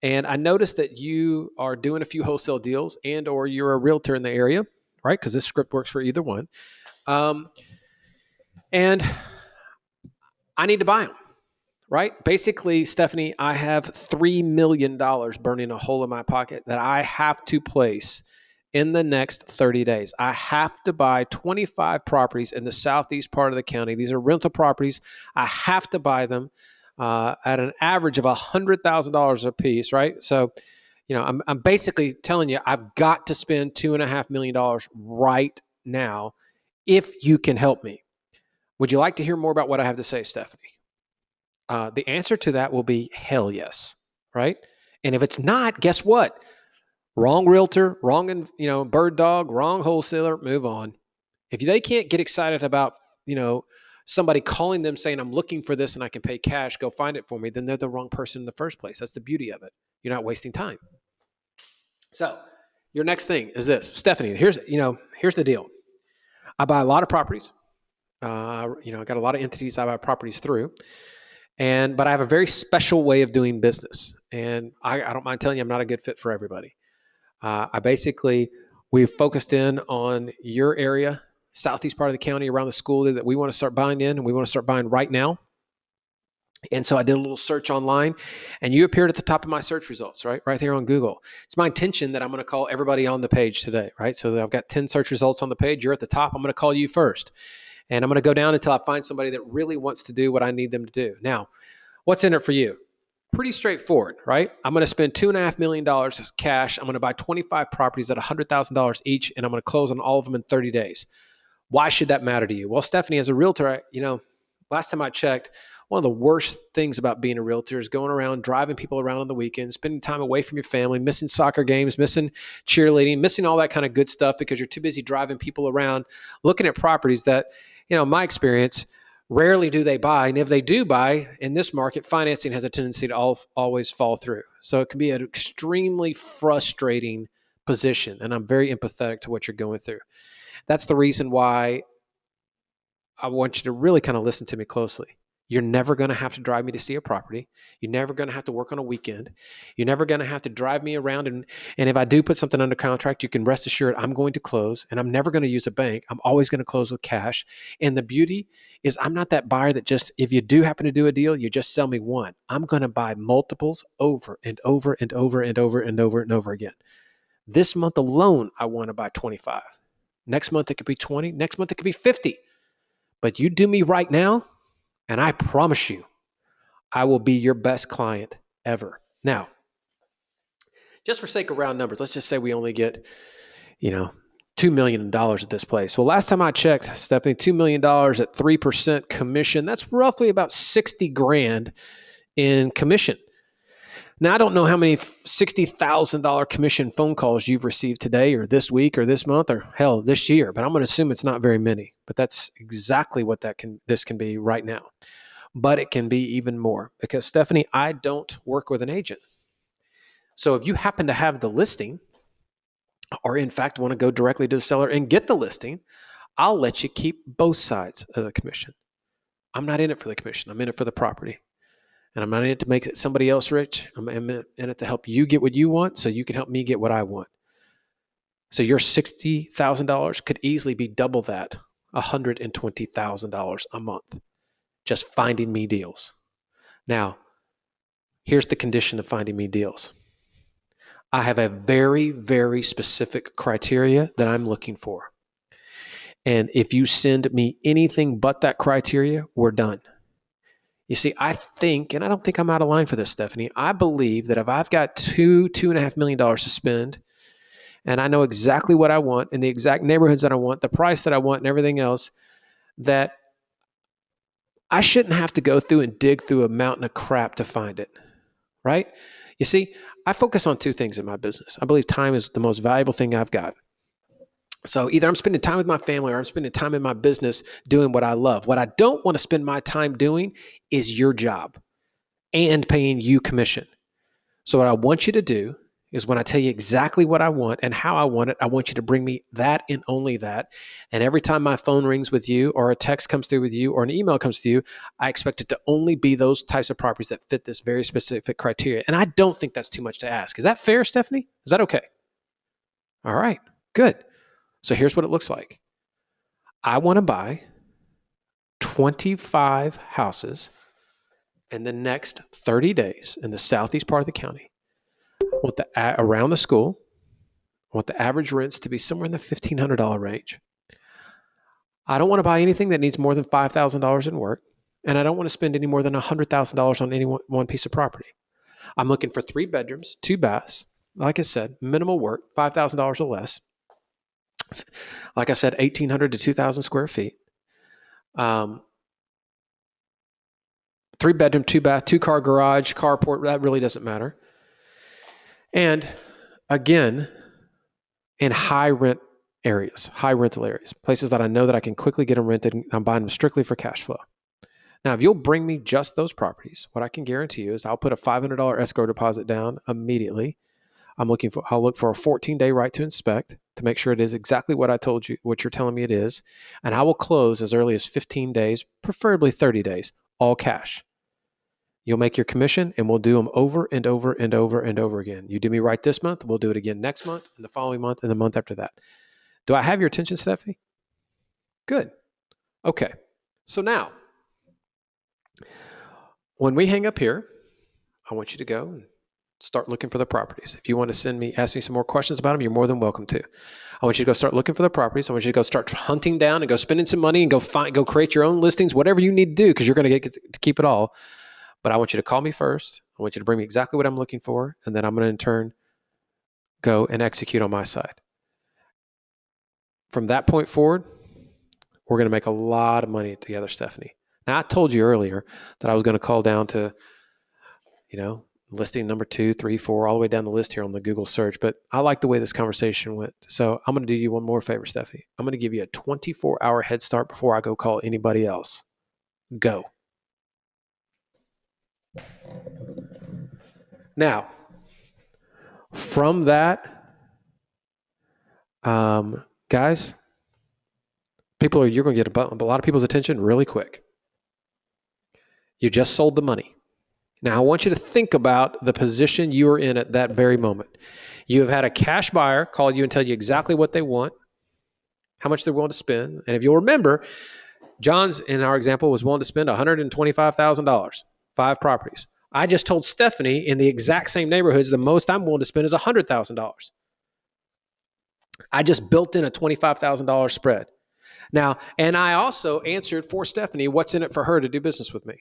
Speaker 1: and I noticed that you are doing a few wholesale deals, and or you're a realtor in the area, right? Because this script works for either one. Um, and I need to buy them." Right? Basically, Stephanie, I have $3 million burning a hole in my pocket that I have to place in the next 30 days. I have to buy 25 properties in the southeast part of the county. These are rental properties. I have to buy them at an average of $100,000 a piece, right? So, I'm basically telling you, I've got to spend $2.5 million right now if you can help me. Would you like to hear more about what I have to say, Stephanie? The answer to that will be hell yes, right? And if it's not, guess what? Wrong realtor, wrong, bird dog, wrong wholesaler, move on. If they can't get excited about, somebody calling them saying, "I'm looking for this and I can pay cash, go find it for me," then they're the wrong person in the first place. That's the beauty of it. You're not wasting time. So your next thing is this, Stephanie, here's the deal. I buy a lot of properties. I got a lot of entities I buy properties through. But I have a very special way of doing business. And I don't mind telling you, I'm not a good fit for everybody. We've focused in on your area, southeast part of the county, around the school that we want to start buying in, and we want to start buying right now. And so I did a little search online, and you appeared at the top of my search results, right there on Google. It's my intention that I'm going to call everybody on the page today, right? So that I've got 10 search results on the page. You're at the top. I'm going to call you first. And I'm going to go down until I find somebody that really wants to do what I need them to do. Now, what's in it for you? Pretty straightforward, right? I'm going to spend $2.5 million of cash. I'm going to buy 25 properties at $100,000 each, and I'm going to close on all of them in 30 days. Why should that matter to you? Well, Stephanie, as a realtor, last time I checked, one of the worst things about being a realtor is going around, driving people around on the weekends, spending time away from your family, missing soccer games, missing cheerleading, missing all that kind of good stuff because you're too busy driving people around, looking at properties that, my experience, rarely do they buy. And if they do buy in this market, financing has a tendency to always fall through. So it can be an extremely frustrating position. And I'm very empathetic to what you're going through. That's the reason why I want you to really kind of listen to me closely. You're never going to have to drive me to see a property. You're never going to have to work on a weekend. You're never going to have to drive me around. And if I do put something under contract, you can rest assured I'm going to close, and I'm never going to use a bank. I'm always going to close with cash. And the beauty is I'm not that buyer that just, if you do happen to do a deal, you just sell me one. I'm going to buy multiples over and over and over and over and over and over again. This month alone, I want to buy 25. Next month, it could be 20. Next month, it could be 50. But you do me right now, and I promise you, I will be your best client ever. Now, just for sake of round numbers, let's just say we only get, $2 million at this place. Well, last time I checked, Stephanie, $2 million at 3% commission, that's roughly about 60 grand in commission. Now, I don't know how many $60,000 commission phone calls you've received today or this week or this month or hell, this year, but I'm going to assume it's not very many. But that's exactly what this can be right now. But it can be even more because, Stephanie, I don't work with an agent. So if you happen to have the listing or, in fact, want to go directly to the seller and get the listing, I'll let you keep both sides of the commission. I'm not in it for the commission. I'm in it for the property. And I'm not in it to make somebody else rich. I'm in it to help you get what you want so you can help me get what I want. So your $60,000 could easily be double that, $120,000 a month, just finding me deals. Now, here's the condition of finding me deals. I have a very, very specific criteria that I'm looking for. And if you send me anything but that criteria, we're done. You see, I think, and I don't think I'm out of line for this, Stephanie, I believe that if I've got $2.5 million to spend, and I know exactly what I want in the exact neighborhoods that I want, the price that I want, and everything else, that I shouldn't have to go through and dig through a mountain of crap to find it, right? You see, I focus on two things in my business. I believe time is the most valuable thing I've got. So either I'm spending time with my family or I'm spending time in my business doing what I love. What I don't want to spend my time doing is your job and paying you commission. So what I want you to do is when I tell you exactly what I want and how I want it, I want you to bring me that and only that. And every time my phone rings with you or a text comes through with you or an email comes to you, I expect it to only be those types of properties that fit this very specific criteria. And I don't think that's too much to ask. Is that fair, Stephanie? Is that okay? All right, good. So here's what it looks like. I want to buy 25 houses in the next 30 days in the southeast part of the county. Want around the school. I want the average rents to be somewhere in the $1,500 range. I don't want to buy anything that needs more than $5,000 in work, and I don't want to spend any more than $100,000 on any one piece of property. I'm looking for 3 bedrooms, 2 baths. Like I said, minimal work, $5,000 or less. Like I said, 1,800 to 2,000 square feet. 3 bedroom, 2 bath, 2 car garage, carport. That really doesn't matter. And again, in high rental areas, places that I know that I can quickly get them rented. And I'm buying them strictly for cash flow. Now, if you'll bring me just those properties, what I can guarantee you is I'll put a $500 escrow deposit down immediately. I'll look for a 14-day right to inspect to make sure it is exactly what I told you, what you're telling me it is. And I will close as early as 15 days, preferably 30 days, all cash. You'll make your commission and we'll do them over and over and over and over again. You do me right this month, we'll do it again next month and the following month and the month after that. Do I have your attention, Stephanie? Good. Okay. So now, when we hang up here, I want you to go and start looking for the properties. If you want to ask me some more questions about them, you're more than welcome to. I want you to go start looking for the properties. I want you to go start hunting down and go spending some money and go create your own listings, whatever you need to do, because you're going to get to keep it all. But I want you to call me first. I want you to bring me exactly what I'm looking for, and then I'm going to in turn go and execute on my side. From that point forward, we're going to make a lot of money together, Stephanie. Now, I told you earlier that I was going to call down to, listing number 2, 3, 4, all the way down the list here on the Google search, but I like the way this conversation went. So I'm going to do you one more favor, Stephanie. I'm going to give you a 24-hour head start before I go call anybody else. Go. Now, from that, guys, you're going to get a lot of people's attention really quick. You just sold the money. Now, I want you to think about the position you are in at that very moment. You have had a cash buyer call you and tell you exactly what they want, how much they're willing to spend. And if you'll remember, John's, in our example, was willing to spend $125,000, 5 properties. I just told Stephanie in the exact same neighborhoods, the most I'm willing to spend is $100,000. I just built in a $25,000 spread. Now, and I also answered for Stephanie what's in it for her to do business with me.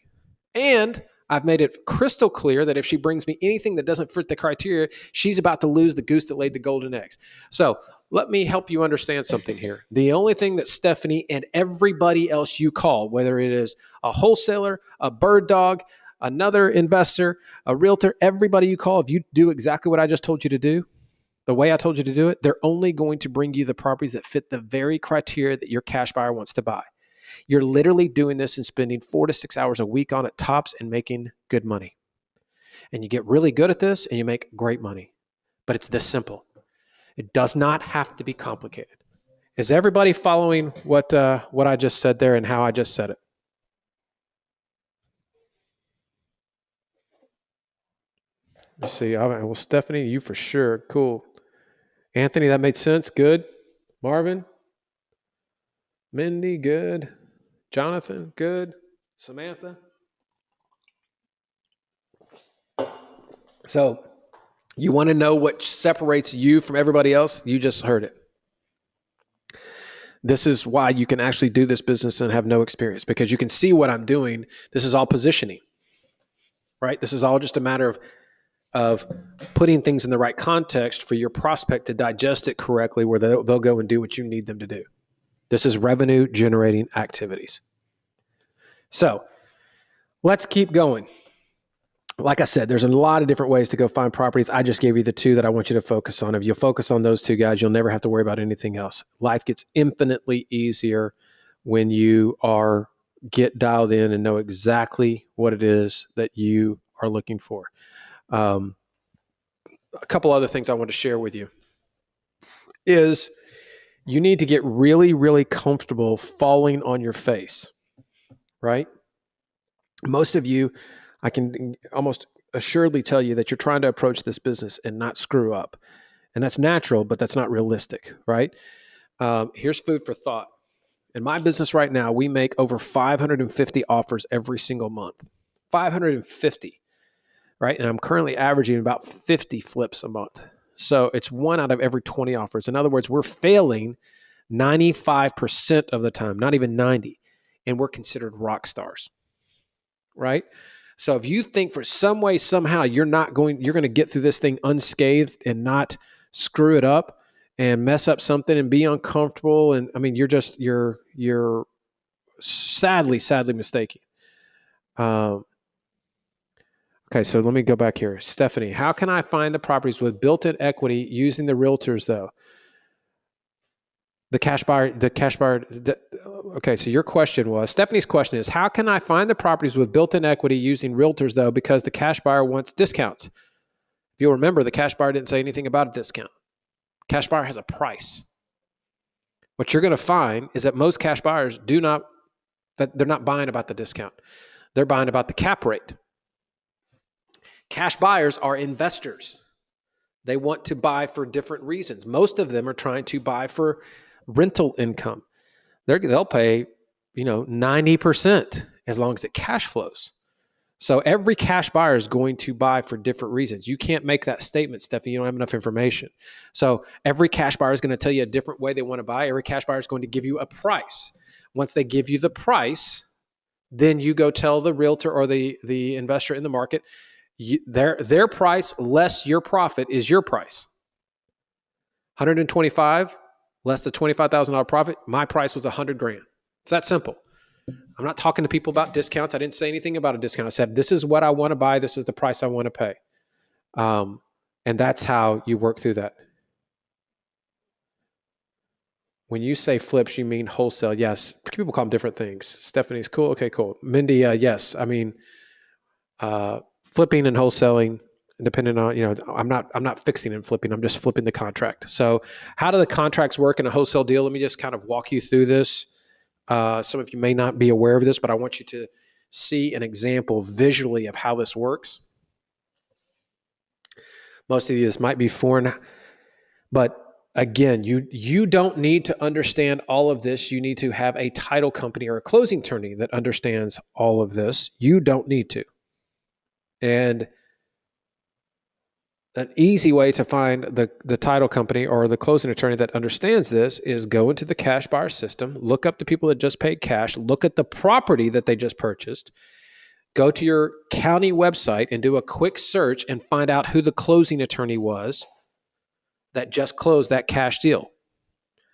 Speaker 1: And I've made it crystal clear that if she brings me anything that doesn't fit the criteria, she's about to lose the goose that laid the golden eggs. So let me help you understand something here. The only thing that Stephanie and everybody else you call, whether it is a wholesaler, a bird dog, another investor, a realtor, everybody you call, if you do exactly what I just told you to do, the way I told you to do it, they're only going to bring you the properties that fit the very criteria that your cash buyer wants to buy. You're literally doing this and spending 4 to 6 hours a week on it tops and making good money. And you get really good at this and you make great money. But it's this simple. It does not have to be complicated. Is everybody following what I just said there and how I just said it? Let's see. Well, Stephanie, you for sure. Cool. Anthony, that made sense. Good. Marvin? Mindy, good. Jonathan, good. Samantha? So you want to know what separates you from everybody else? You just heard it. This is why you can actually do this business and have no experience, because you can see what I'm doing. This is all positioning, right? This is all just a matter of of putting things in the right context for your prospect to digest it correctly, where they'll go and do what you need them to do. This is revenue generating activities. So let's keep going. Like I said, there's a lot of different ways to go find properties. I just gave you the two that I want you to focus on. If you focus on those two guys, you'll never have to worry about anything else. Life gets infinitely easier when you get dialed in and know exactly what it is that you are looking for. A couple other things I want to share with you is you need to get really, really comfortable falling on your face, right? Most of you, I can almost assuredly tell you that you're trying to approach this business and not screw up. And that's natural, but that's not realistic, right? Here's food for thought. In my business right now, we make over 550 offers every single month. 550, right? And I'm currently averaging about 50 flips a month. So it's 1 out of every 20 offers. In other words, we're failing 95% of the time, not even 90, and we're considered rock stars, right? So if you think for some way, somehow you're going to get through this thing unscathed and not screw it up and mess up something and be uncomfortable, and I mean, you're sadly mistaken. Okay, so let me go back here. Stephanie, how can I find the properties with built-in equity using the realtors though? The cash buyer. Okay, so your question was, Stephanie's question is, how can I find the properties with built-in equity using realtors though, because the cash buyer wants discounts? If you'll remember, the cash buyer didn't say anything about a discount. Cash buyer has a price. What you're going to find is that most cash buyers they're not buying about the discount. They're buying about the cap rate. Cash buyers are investors. They want to buy for different reasons. Most of them are trying to buy for rental income. They'll pay, 90% as long as it cash flows. So every cash buyer is going to buy for different reasons. You can't make that statement, Stephanie. You don't have enough information. So every cash buyer is going to tell you a different way they want to buy. Every cash buyer is going to give you a price. Once they give you the price, then you go tell the realtor or the investor in the market, their price less your profit is your price. 125 less the $25,000 profit. My price was $100,000. It's that simple. I'm not talking to people about discounts. I didn't say anything about a discount. I said, this is what I want to buy. This is the price I want to pay. And that's how you work through that. When you say flips, you mean wholesale. Yes. People call them different things. Stephanie's cool. Okay, cool. Mindy, yes. I mean, flipping and wholesaling, depending on, I'm not fixing and flipping. I'm just flipping the contract. So how do the contracts work in a wholesale deal? Let me just kind of walk you through this. Some of you may not be aware of this, but I want you to see an example visually of how this works. Most of you, this might be foreign, but again, you don't need to understand all of this. You need to have a title company or a closing attorney that understands all of this. You don't need to. And an easy way to find the title company or the closing attorney that understands this is go into the cash buyer system, look up the people that just paid cash, look at the property that they just purchased, go to your county website and do a quick search and find out who the closing attorney was that just closed that cash deal,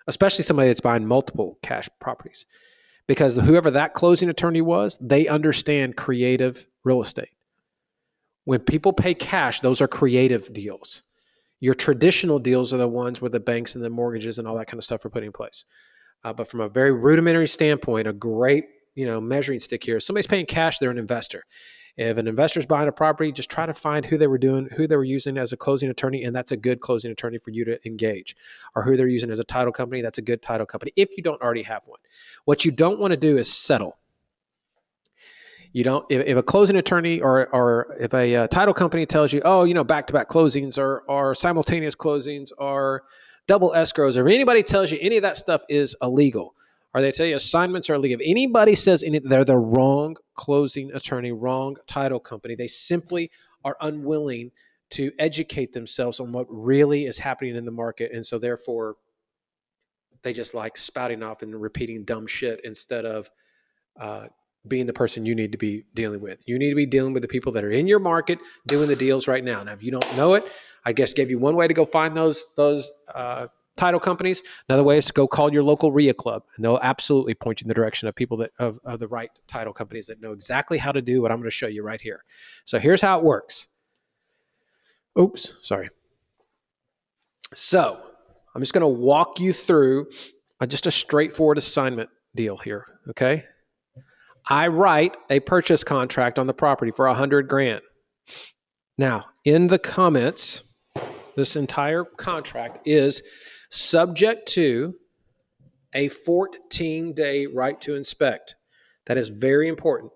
Speaker 1: especially somebody that's buying multiple cash properties. Because whoever that closing attorney was, they understand creative real estate. When people pay cash, those are creative deals. Your traditional deals are the ones where the banks and the mortgages and all that kind of stuff are put in place. But from a very rudimentary standpoint, a great measuring stick here is somebody's paying cash, they're an investor. If an investor's buying a property, just try to find who they were using as a closing attorney, and that's a good closing attorney for you to engage. Or who they're using as a title company, that's a good title company if you don't already have one. What you don't want to do is settle. If a closing attorney or if a title company tells you, back-to-back closings or simultaneous closings or double escrows, or if anybody tells you any of that stuff is illegal, or they tell you assignments are illegal, if anybody says they're the wrong closing attorney, wrong title company. They simply are unwilling to educate themselves on what really is happening in the market, and so therefore they just like spouting off and repeating dumb shit instead of being the person you need to be dealing with. You need to be dealing with the people that are in your market doing the deals right now. Now, if you don't know it, I guess gave you one way to go find those title companies. Another way is to go call your local REIA club, and they'll absolutely point you in the direction of people that of the right title companies that know exactly how to do what I'm going to show you right here. So here's how it works. Oops, sorry. So I'm just going to walk you through just a straightforward assignment deal here. Okay. I write a purchase contract on the property for $100,000. Now, in the comments, this entire contract is subject to a 14-day right to inspect. That is very important.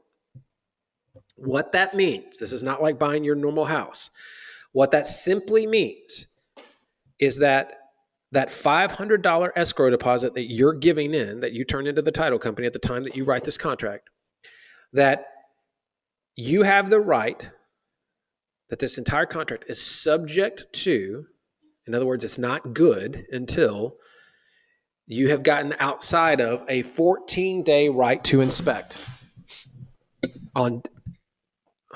Speaker 1: What that means, this is not like buying your normal house. What that simply means is that $500 escrow deposit that you're giving in, that you turn into the title company at the time that you write this contract, that you have the right, that this entire contract is subject to, in other words, it's not good until you have gotten outside of a 14-day right to inspect. Hold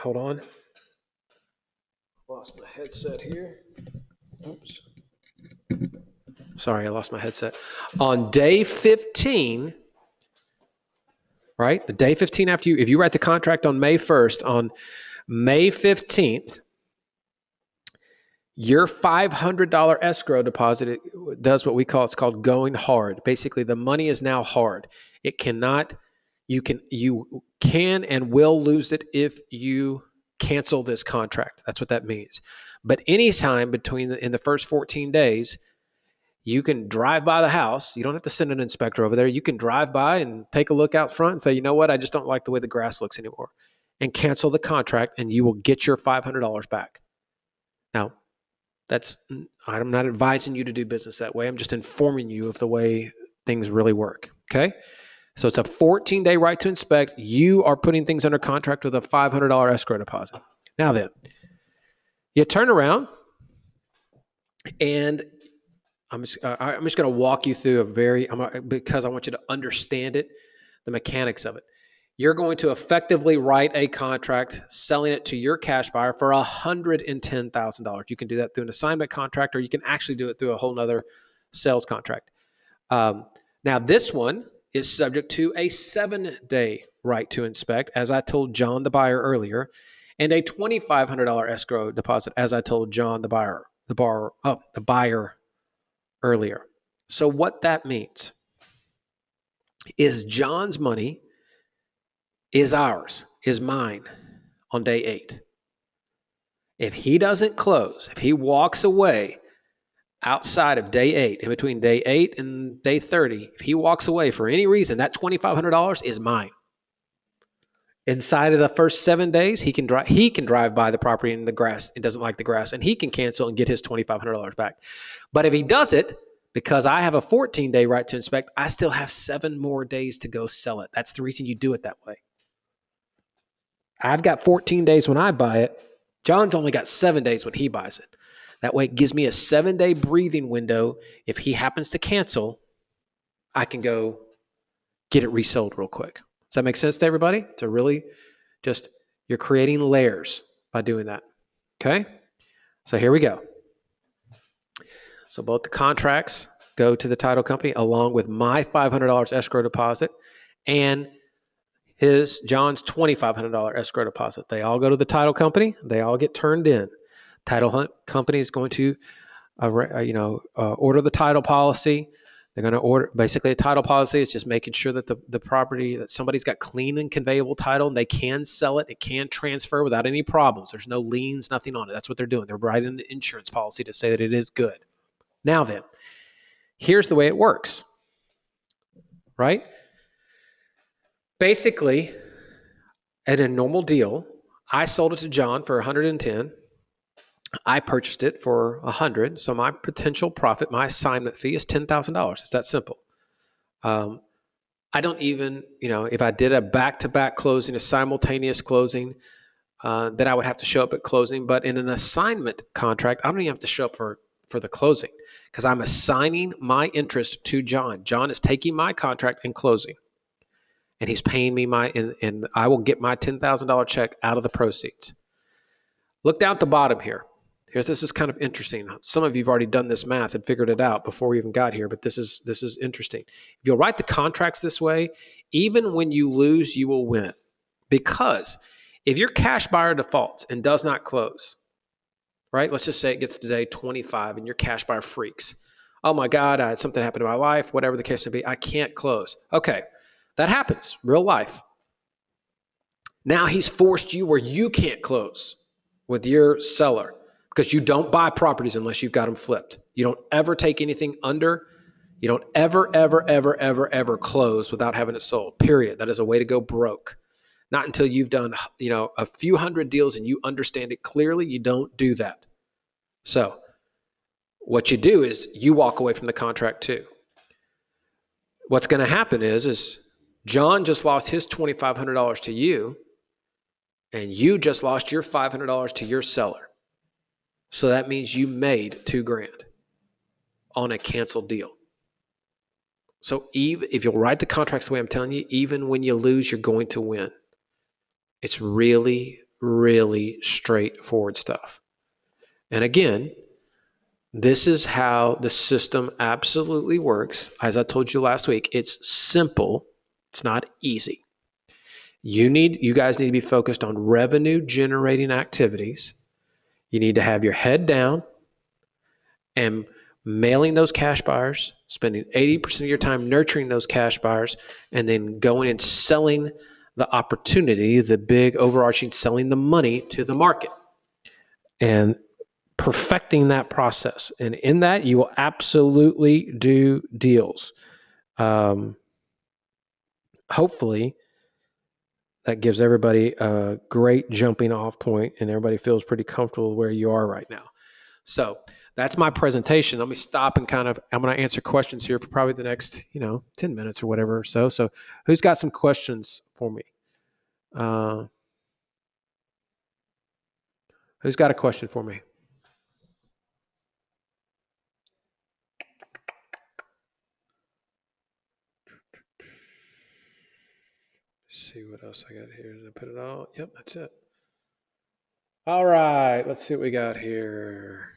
Speaker 1: on. Lost my headset here. Oops. Sorry, I lost my headset. On day 15, right? The day 15 after if you write the contract on May 1st, on May 15th, your $500 escrow deposit does what we call, it's called going hard. Basically, the money is now hard. It cannot, you can and will lose it if you cancel this contract. That's what that means. But anytime in the first 14 days, you can drive by the house. You don't have to send an inspector over there. You can drive by and take a look out front and say, you know what, I just don't like the way the grass looks anymore, and cancel the contract, and you will get your $500 back. Now, I'm not advising you to do business that way. I'm just informing you of the way things really work. Okay. So it's a 14-day right to inspect. You are putting things under contract with a $500 escrow deposit. Now then, you turn around, and I'm just going to walk you through because I want you to understand it, the mechanics of it. You're going to effectively write a contract selling it to your cash buyer for $110,000. You can do that through an assignment contract, or you can actually do it through a whole nother sales contract. Now, this one is subject to a 7-day right to inspect, as I told John the buyer earlier, and a $2,500 escrow deposit, as I told John the buyer earlier. So what that means is John's money is ours, is mine on day 8. If he doesn't close, if he walks away outside of day 8, in between day 8 and day 30, if he walks away for any reason, that $2,500 is mine. Inside of the first 7 days, he can drive by the property in the grass. It doesn't like the grass, and he can cancel and get his $2,500 back. But if he does it, because I have a 14-day right to inspect, I still have 7 more days to go sell it. That's the reason you do it that way. I've got 14 days when I buy it. John's only got 7 days when he buys it. That way it gives me a 7-day breathing window. If he happens to cancel, I can go get it resold real quick. Does that make sense to everybody? So really just, you're creating layers by doing that. Okay? So here we go. So both the contracts go to the title company along with my $500 escrow deposit and John's $2,500 escrow deposit. They all go to the title company. They all get turned in. Title company is going to, order the title policy. They're going to order, basically a title policy is just making sure that the property, that somebody's got clean and conveyable title and they can sell it. It can transfer without any problems. There's no liens, nothing on it. That's what they're doing. They're writing an insurance policy to say that it is good. Now then, here's the way it works, right? Basically, at a normal deal, I sold it to John for $110. I purchased it for $100. So my potential profit, my assignment fee is $10,000. It's that simple. I don't even, if I did a back-to-back closing, a simultaneous closing, then I would have to show up at closing. But in an assignment contract, I don't even have to show up for the closing because I'm assigning my interest to John. John is taking my contract and closing. and he's paying me and I will get my $10,000 check out of the proceeds. Look down at the bottom here. This is kind of interesting. Some of you have already done this math and figured it out before we even got here, but this is interesting. If you'll write the contracts this way, even when you lose, you will win. Because if your cash buyer defaults and does not close, right? Let's just say it gets to day 25 and your cash buyer freaks. Oh my God, I had something happen in my life, whatever the case may be, I can't close. Okay, that happens, real life. Now he's forced you where you can't close with your seller because you don't buy properties unless you've got them flipped. You don't ever take anything under. You don't ever close without having it sold, period. That is a way to go broke. Not until you've done, a few hundred deals and you understand it clearly, you don't do that. So what you do is you walk away from the contract too. What's going to happen is John just lost his $2,500 to you, and you just lost your $500 to your seller. So that means you made $2,000 on a canceled deal. So even if you'll write the contracts the way I'm telling you, even when you lose, you're going to win. It's really, really straightforward stuff. And again, this is how the system absolutely works. As I told you last week, it's simple. It's not easy. You guys need to be focused on revenue generating activities. You need to have your head down and mailing those cash buyers, spending 80% of your time nurturing those cash buyers, and then going and selling the opportunity, the big overarching selling the money to the market and perfecting that process. And in that, you will absolutely do deals. Hopefully, that gives everybody a great jumping off point and everybody feels pretty comfortable where you are right now. So that's my presentation. Let me stop and I'm going to answer questions here for probably the next, 10 minutes or whatever. So who's got some questions for me? Who's got a question for me? Let's see what else I got here. Did I put it all? Yep, that's it. All right, let's see what we got here.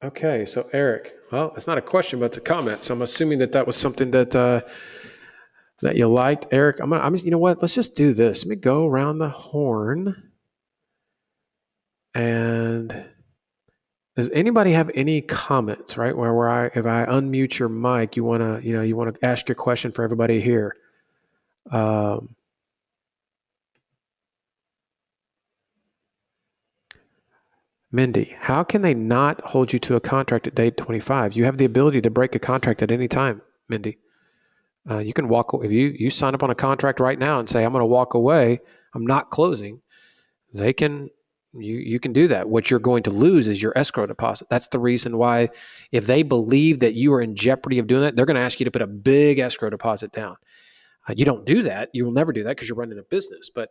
Speaker 1: Okay, so Eric, well, it's not a question, but it's a comment. So I'm assuming that was something that you liked, Eric. You know what? Let's just do this. Let me go around the horn. And does anybody have any comments? Right, if I unmute your mic, you want to ask your question for everybody here. Mindy, how can they not hold you to a contract at day 25? You have the ability to break a contract at any time, Mindy. You can walk, if you sign up on a contract right now and say, I'm going to walk away, I'm not closing, you can do that. What you're going to lose is your escrow deposit. That's the reason why, if they believe that you are in jeopardy of doing that, they're going to ask you to put a big escrow deposit down. You don't do that. You will never do that because you're running a business. But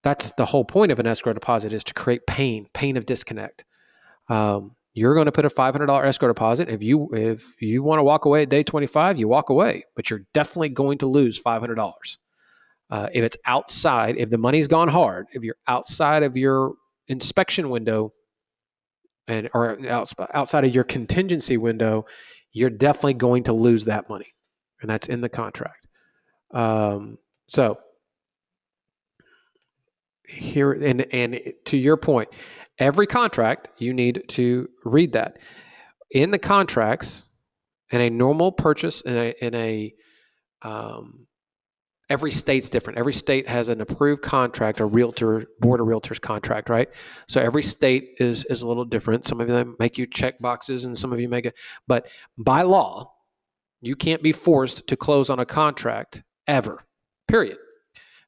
Speaker 1: that's the whole point of an escrow deposit, is to create pain of disconnect. You're going to put a $500 escrow deposit. If you want to walk away at day 25, you walk away, but you're definitely going to lose $500. If it's outside, if the money's gone hard, if you're outside of your inspection window or outside of your contingency window, you're definitely going to lose that money, and that's in the contract. So here, and to your point, every contract, you need to read that. In the contracts, in a normal purchase, every state's different. Every state has an approved contract, a board of realtors contract, right? So every state is a little different. Some of them make you check boxes and some of you make it. But by law, you can't be forced to close on a contract ever, period.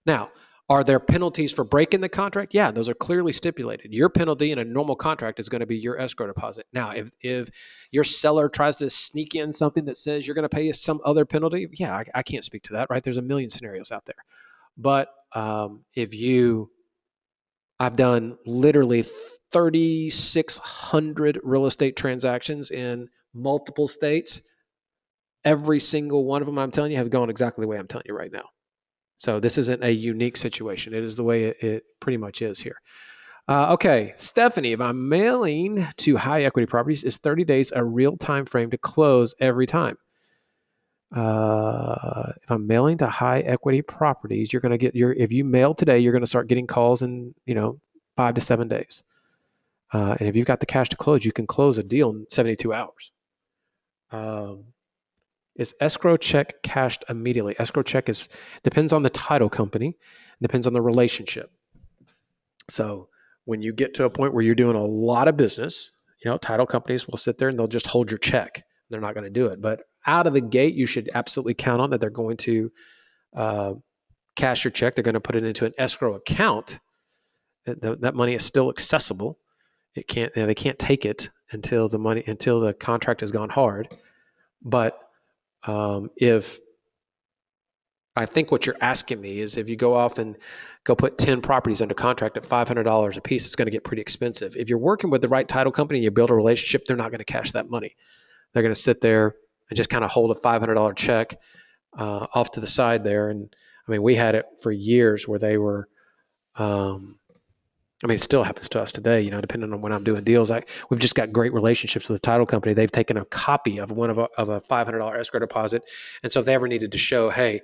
Speaker 1: Now, are there penalties for breaking the contract? Yeah, those are clearly stipulated. Your penalty in a normal contract is going to be your escrow deposit. Now, if your seller tries to sneak in something that says you're going to pay some other penalty, yeah, I can't speak to that, right? There's a million scenarios out there. But I've done literally 3,600 real estate transactions in multiple states. Every single one of them, I'm telling you, have gone exactly the way I'm telling you right now. So this isn't a unique situation. It is the way it pretty much is here. Okay, Stephanie, if I'm mailing to high equity properties, is 30 days a real time frame to close every time? If I'm mailing to high equity properties, you're going to get if you mail today, you're going to start getting calls in, 5 to 7 days. And if you've got the cash to close, you can close a deal in 72 hours. Um, is escrow check cashed immediately? Escrow check depends on the title company, depends on the relationship. So when you get to a point where you're doing a lot of business, title companies will sit there and they'll just hold your check. They're not going to do it. But out of the gate, you should absolutely count on that they're going to uh, cash your check. They're going to put it into an escrow account. That money is still accessible. They can't take it until the contract has gone hard. But if I think what you're asking me is if you go off and go put 10 properties under contract at $500 a piece, it's going to get pretty expensive. If you're working with the right title company and you build a relationship, they're not going to cash that money. They're going to sit there and just kind of hold a $500 check off to the side there. And I mean, we had it for years where they were, it still happens to us today, depending on when I'm doing deals. We've just got great relationships with the title company. They've taken a copy of a $500 escrow deposit. And so if they ever needed to show, hey,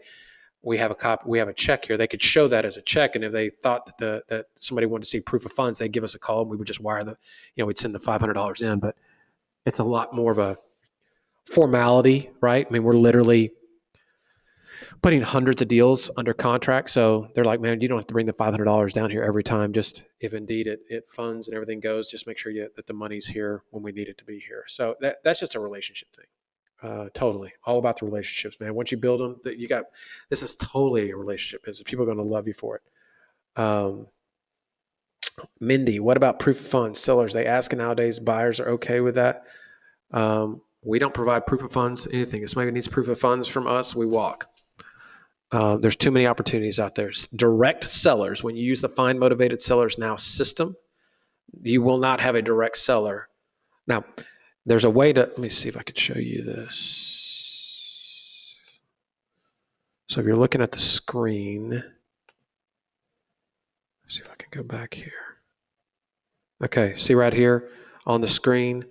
Speaker 1: we have a check here, they could show that as a check. And if they thought that somebody wanted to see proof of funds, they'd give us a call and we would just wire we'd send the $500 in. But it's a lot more of a formality, right? I mean, we're literally putting hundreds of deals under contract. So they're like, man, you don't have to bring the $500 down here every time. Just if indeed it funds and everything goes, just make sure that the money's here when we need it to be here. So that's just a relationship thing. Totally. All about the relationships, man. Once you build them, this is totally a relationship business. People are going to love you for it. Mindy, what about proof of funds? Sellers, they ask nowadays, buyers are okay with that. We don't provide proof of funds, anything. If somebody needs proof of funds from us, we walk. There's too many opportunities out there. Direct sellers, when you use the Find Motivated Sellers Now system, you will not have a direct seller. Now, there's a way let me see if I can show you this. So if you're looking at the screen, let's see if I can go back here. Okay, see right here on the screen,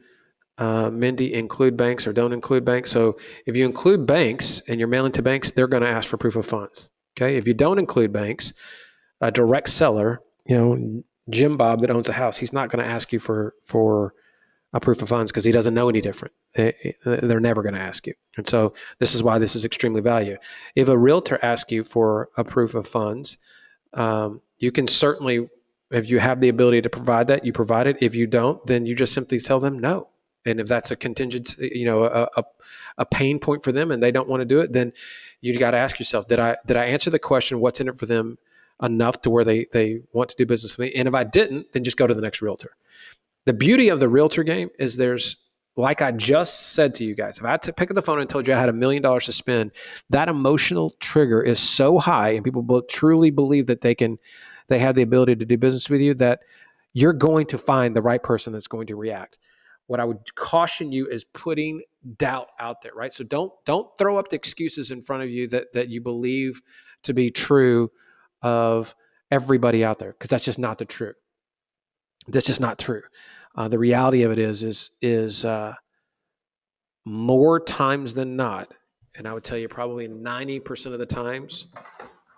Speaker 1: Mindy, include banks or don't include banks. So if you include banks and you're mailing to banks, they're going to ask for proof of funds. Okay, if you don't include banks, a direct seller, Jim Bob that owns a house, he's not going to ask you for a proof of funds because he doesn't know any different. They're never going to ask you. And so this is why this is extremely valuable. If a realtor asks you for a proof of funds, you can certainly, if you have the ability to provide that, you provide it. If you don't, then you just simply tell them no. And if that's a contingency, a pain point for them and they don't want to do it, then you got to ask yourself, did I answer the question, what's in it for them, enough to where they want to do business with me? And if I didn't, then just go to the next realtor. The beauty of the realtor game is like I just said to you guys, if I had to pick up the phone and told you I had $1 million to spend, that emotional trigger is so high and people truly believe that they have the ability to do business with you, that you're going to find the right person that's going to react. What I would caution you is putting doubt out there, right? So don't throw up the excuses in front of you that you believe to be true of everybody out there, because that's just not the truth. That's just not true. The reality of it is more times than not, and I would tell you probably 90% of the times,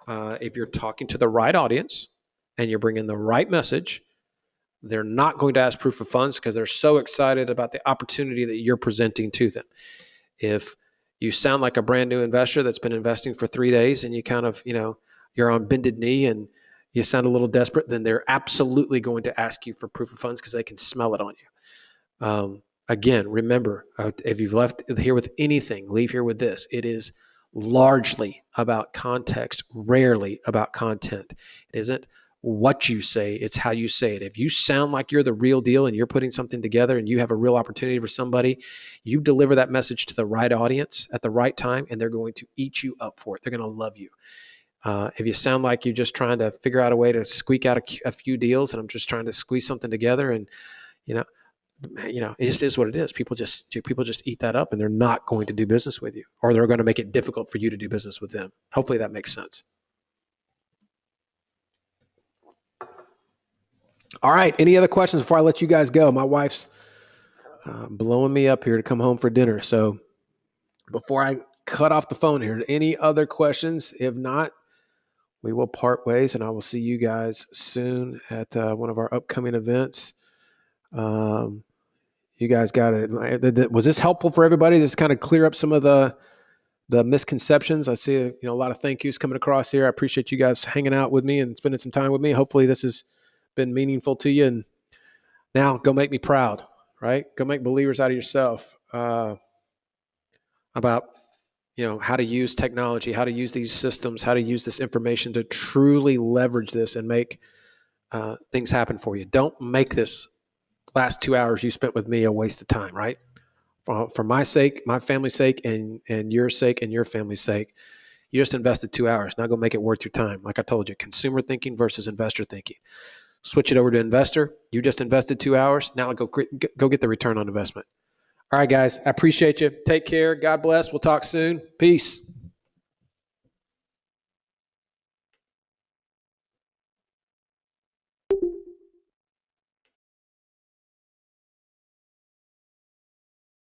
Speaker 1: if you're talking to the right audience and you're bringing the right message, they're not going to ask proof of funds because they're so excited about the opportunity that you're presenting to them. If you sound like a brand new investor that's been investing for 3 days and you kind of, you're on bended knee and you sound a little desperate, then they're absolutely going to ask you for proof of funds because they can smell it on you. Again, remember, if you've left here with anything, leave here with this. It is largely about context, rarely about content. It isn't what you say, it's how you say it. If you sound like you're the real deal and you're putting something together and you have a real opportunity for somebody, you deliver that message to the right audience at the right time and they're going to eat you up for it. They're going to love you. If you sound like you're just trying to figure out a way to squeak out a few deals and I'm just trying to squeeze something together and, it just is what it is. People just eat that up, and they're not going to do business with you, or they're going to make it difficult for you to do business with them. Hopefully that makes sense. All right. Any other questions before I let you guys go? My wife's blowing me up here to come home for dinner. So before I cut off the phone here, any other questions? If not, we will part ways, and I will see you guys soon at one of our upcoming events. Um, you guys got it. Was this helpful for everybody? Just kind of clear up some of the misconceptions. I see a lot of thank yous coming across here. I appreciate you guys hanging out with me and spending some time with me. Hopefully this has been meaningful to you. And now go make me proud, right? Go make believers out of yourself about how to use technology, how to use these systems, how to use this information to truly leverage this and make things happen for you. Don't make this last 2 hours you spent with me a waste of time, right? For my sake, my family's sake, and your sake and your family's sake, you just invested 2 hours. Now go make it worth your time. Like I told you, consumer thinking versus investor thinking. Switch it over to investor. You just invested 2 hours. Now go get the return on investment. All right, guys. I appreciate you. Take care. God bless. We'll talk soon. Peace.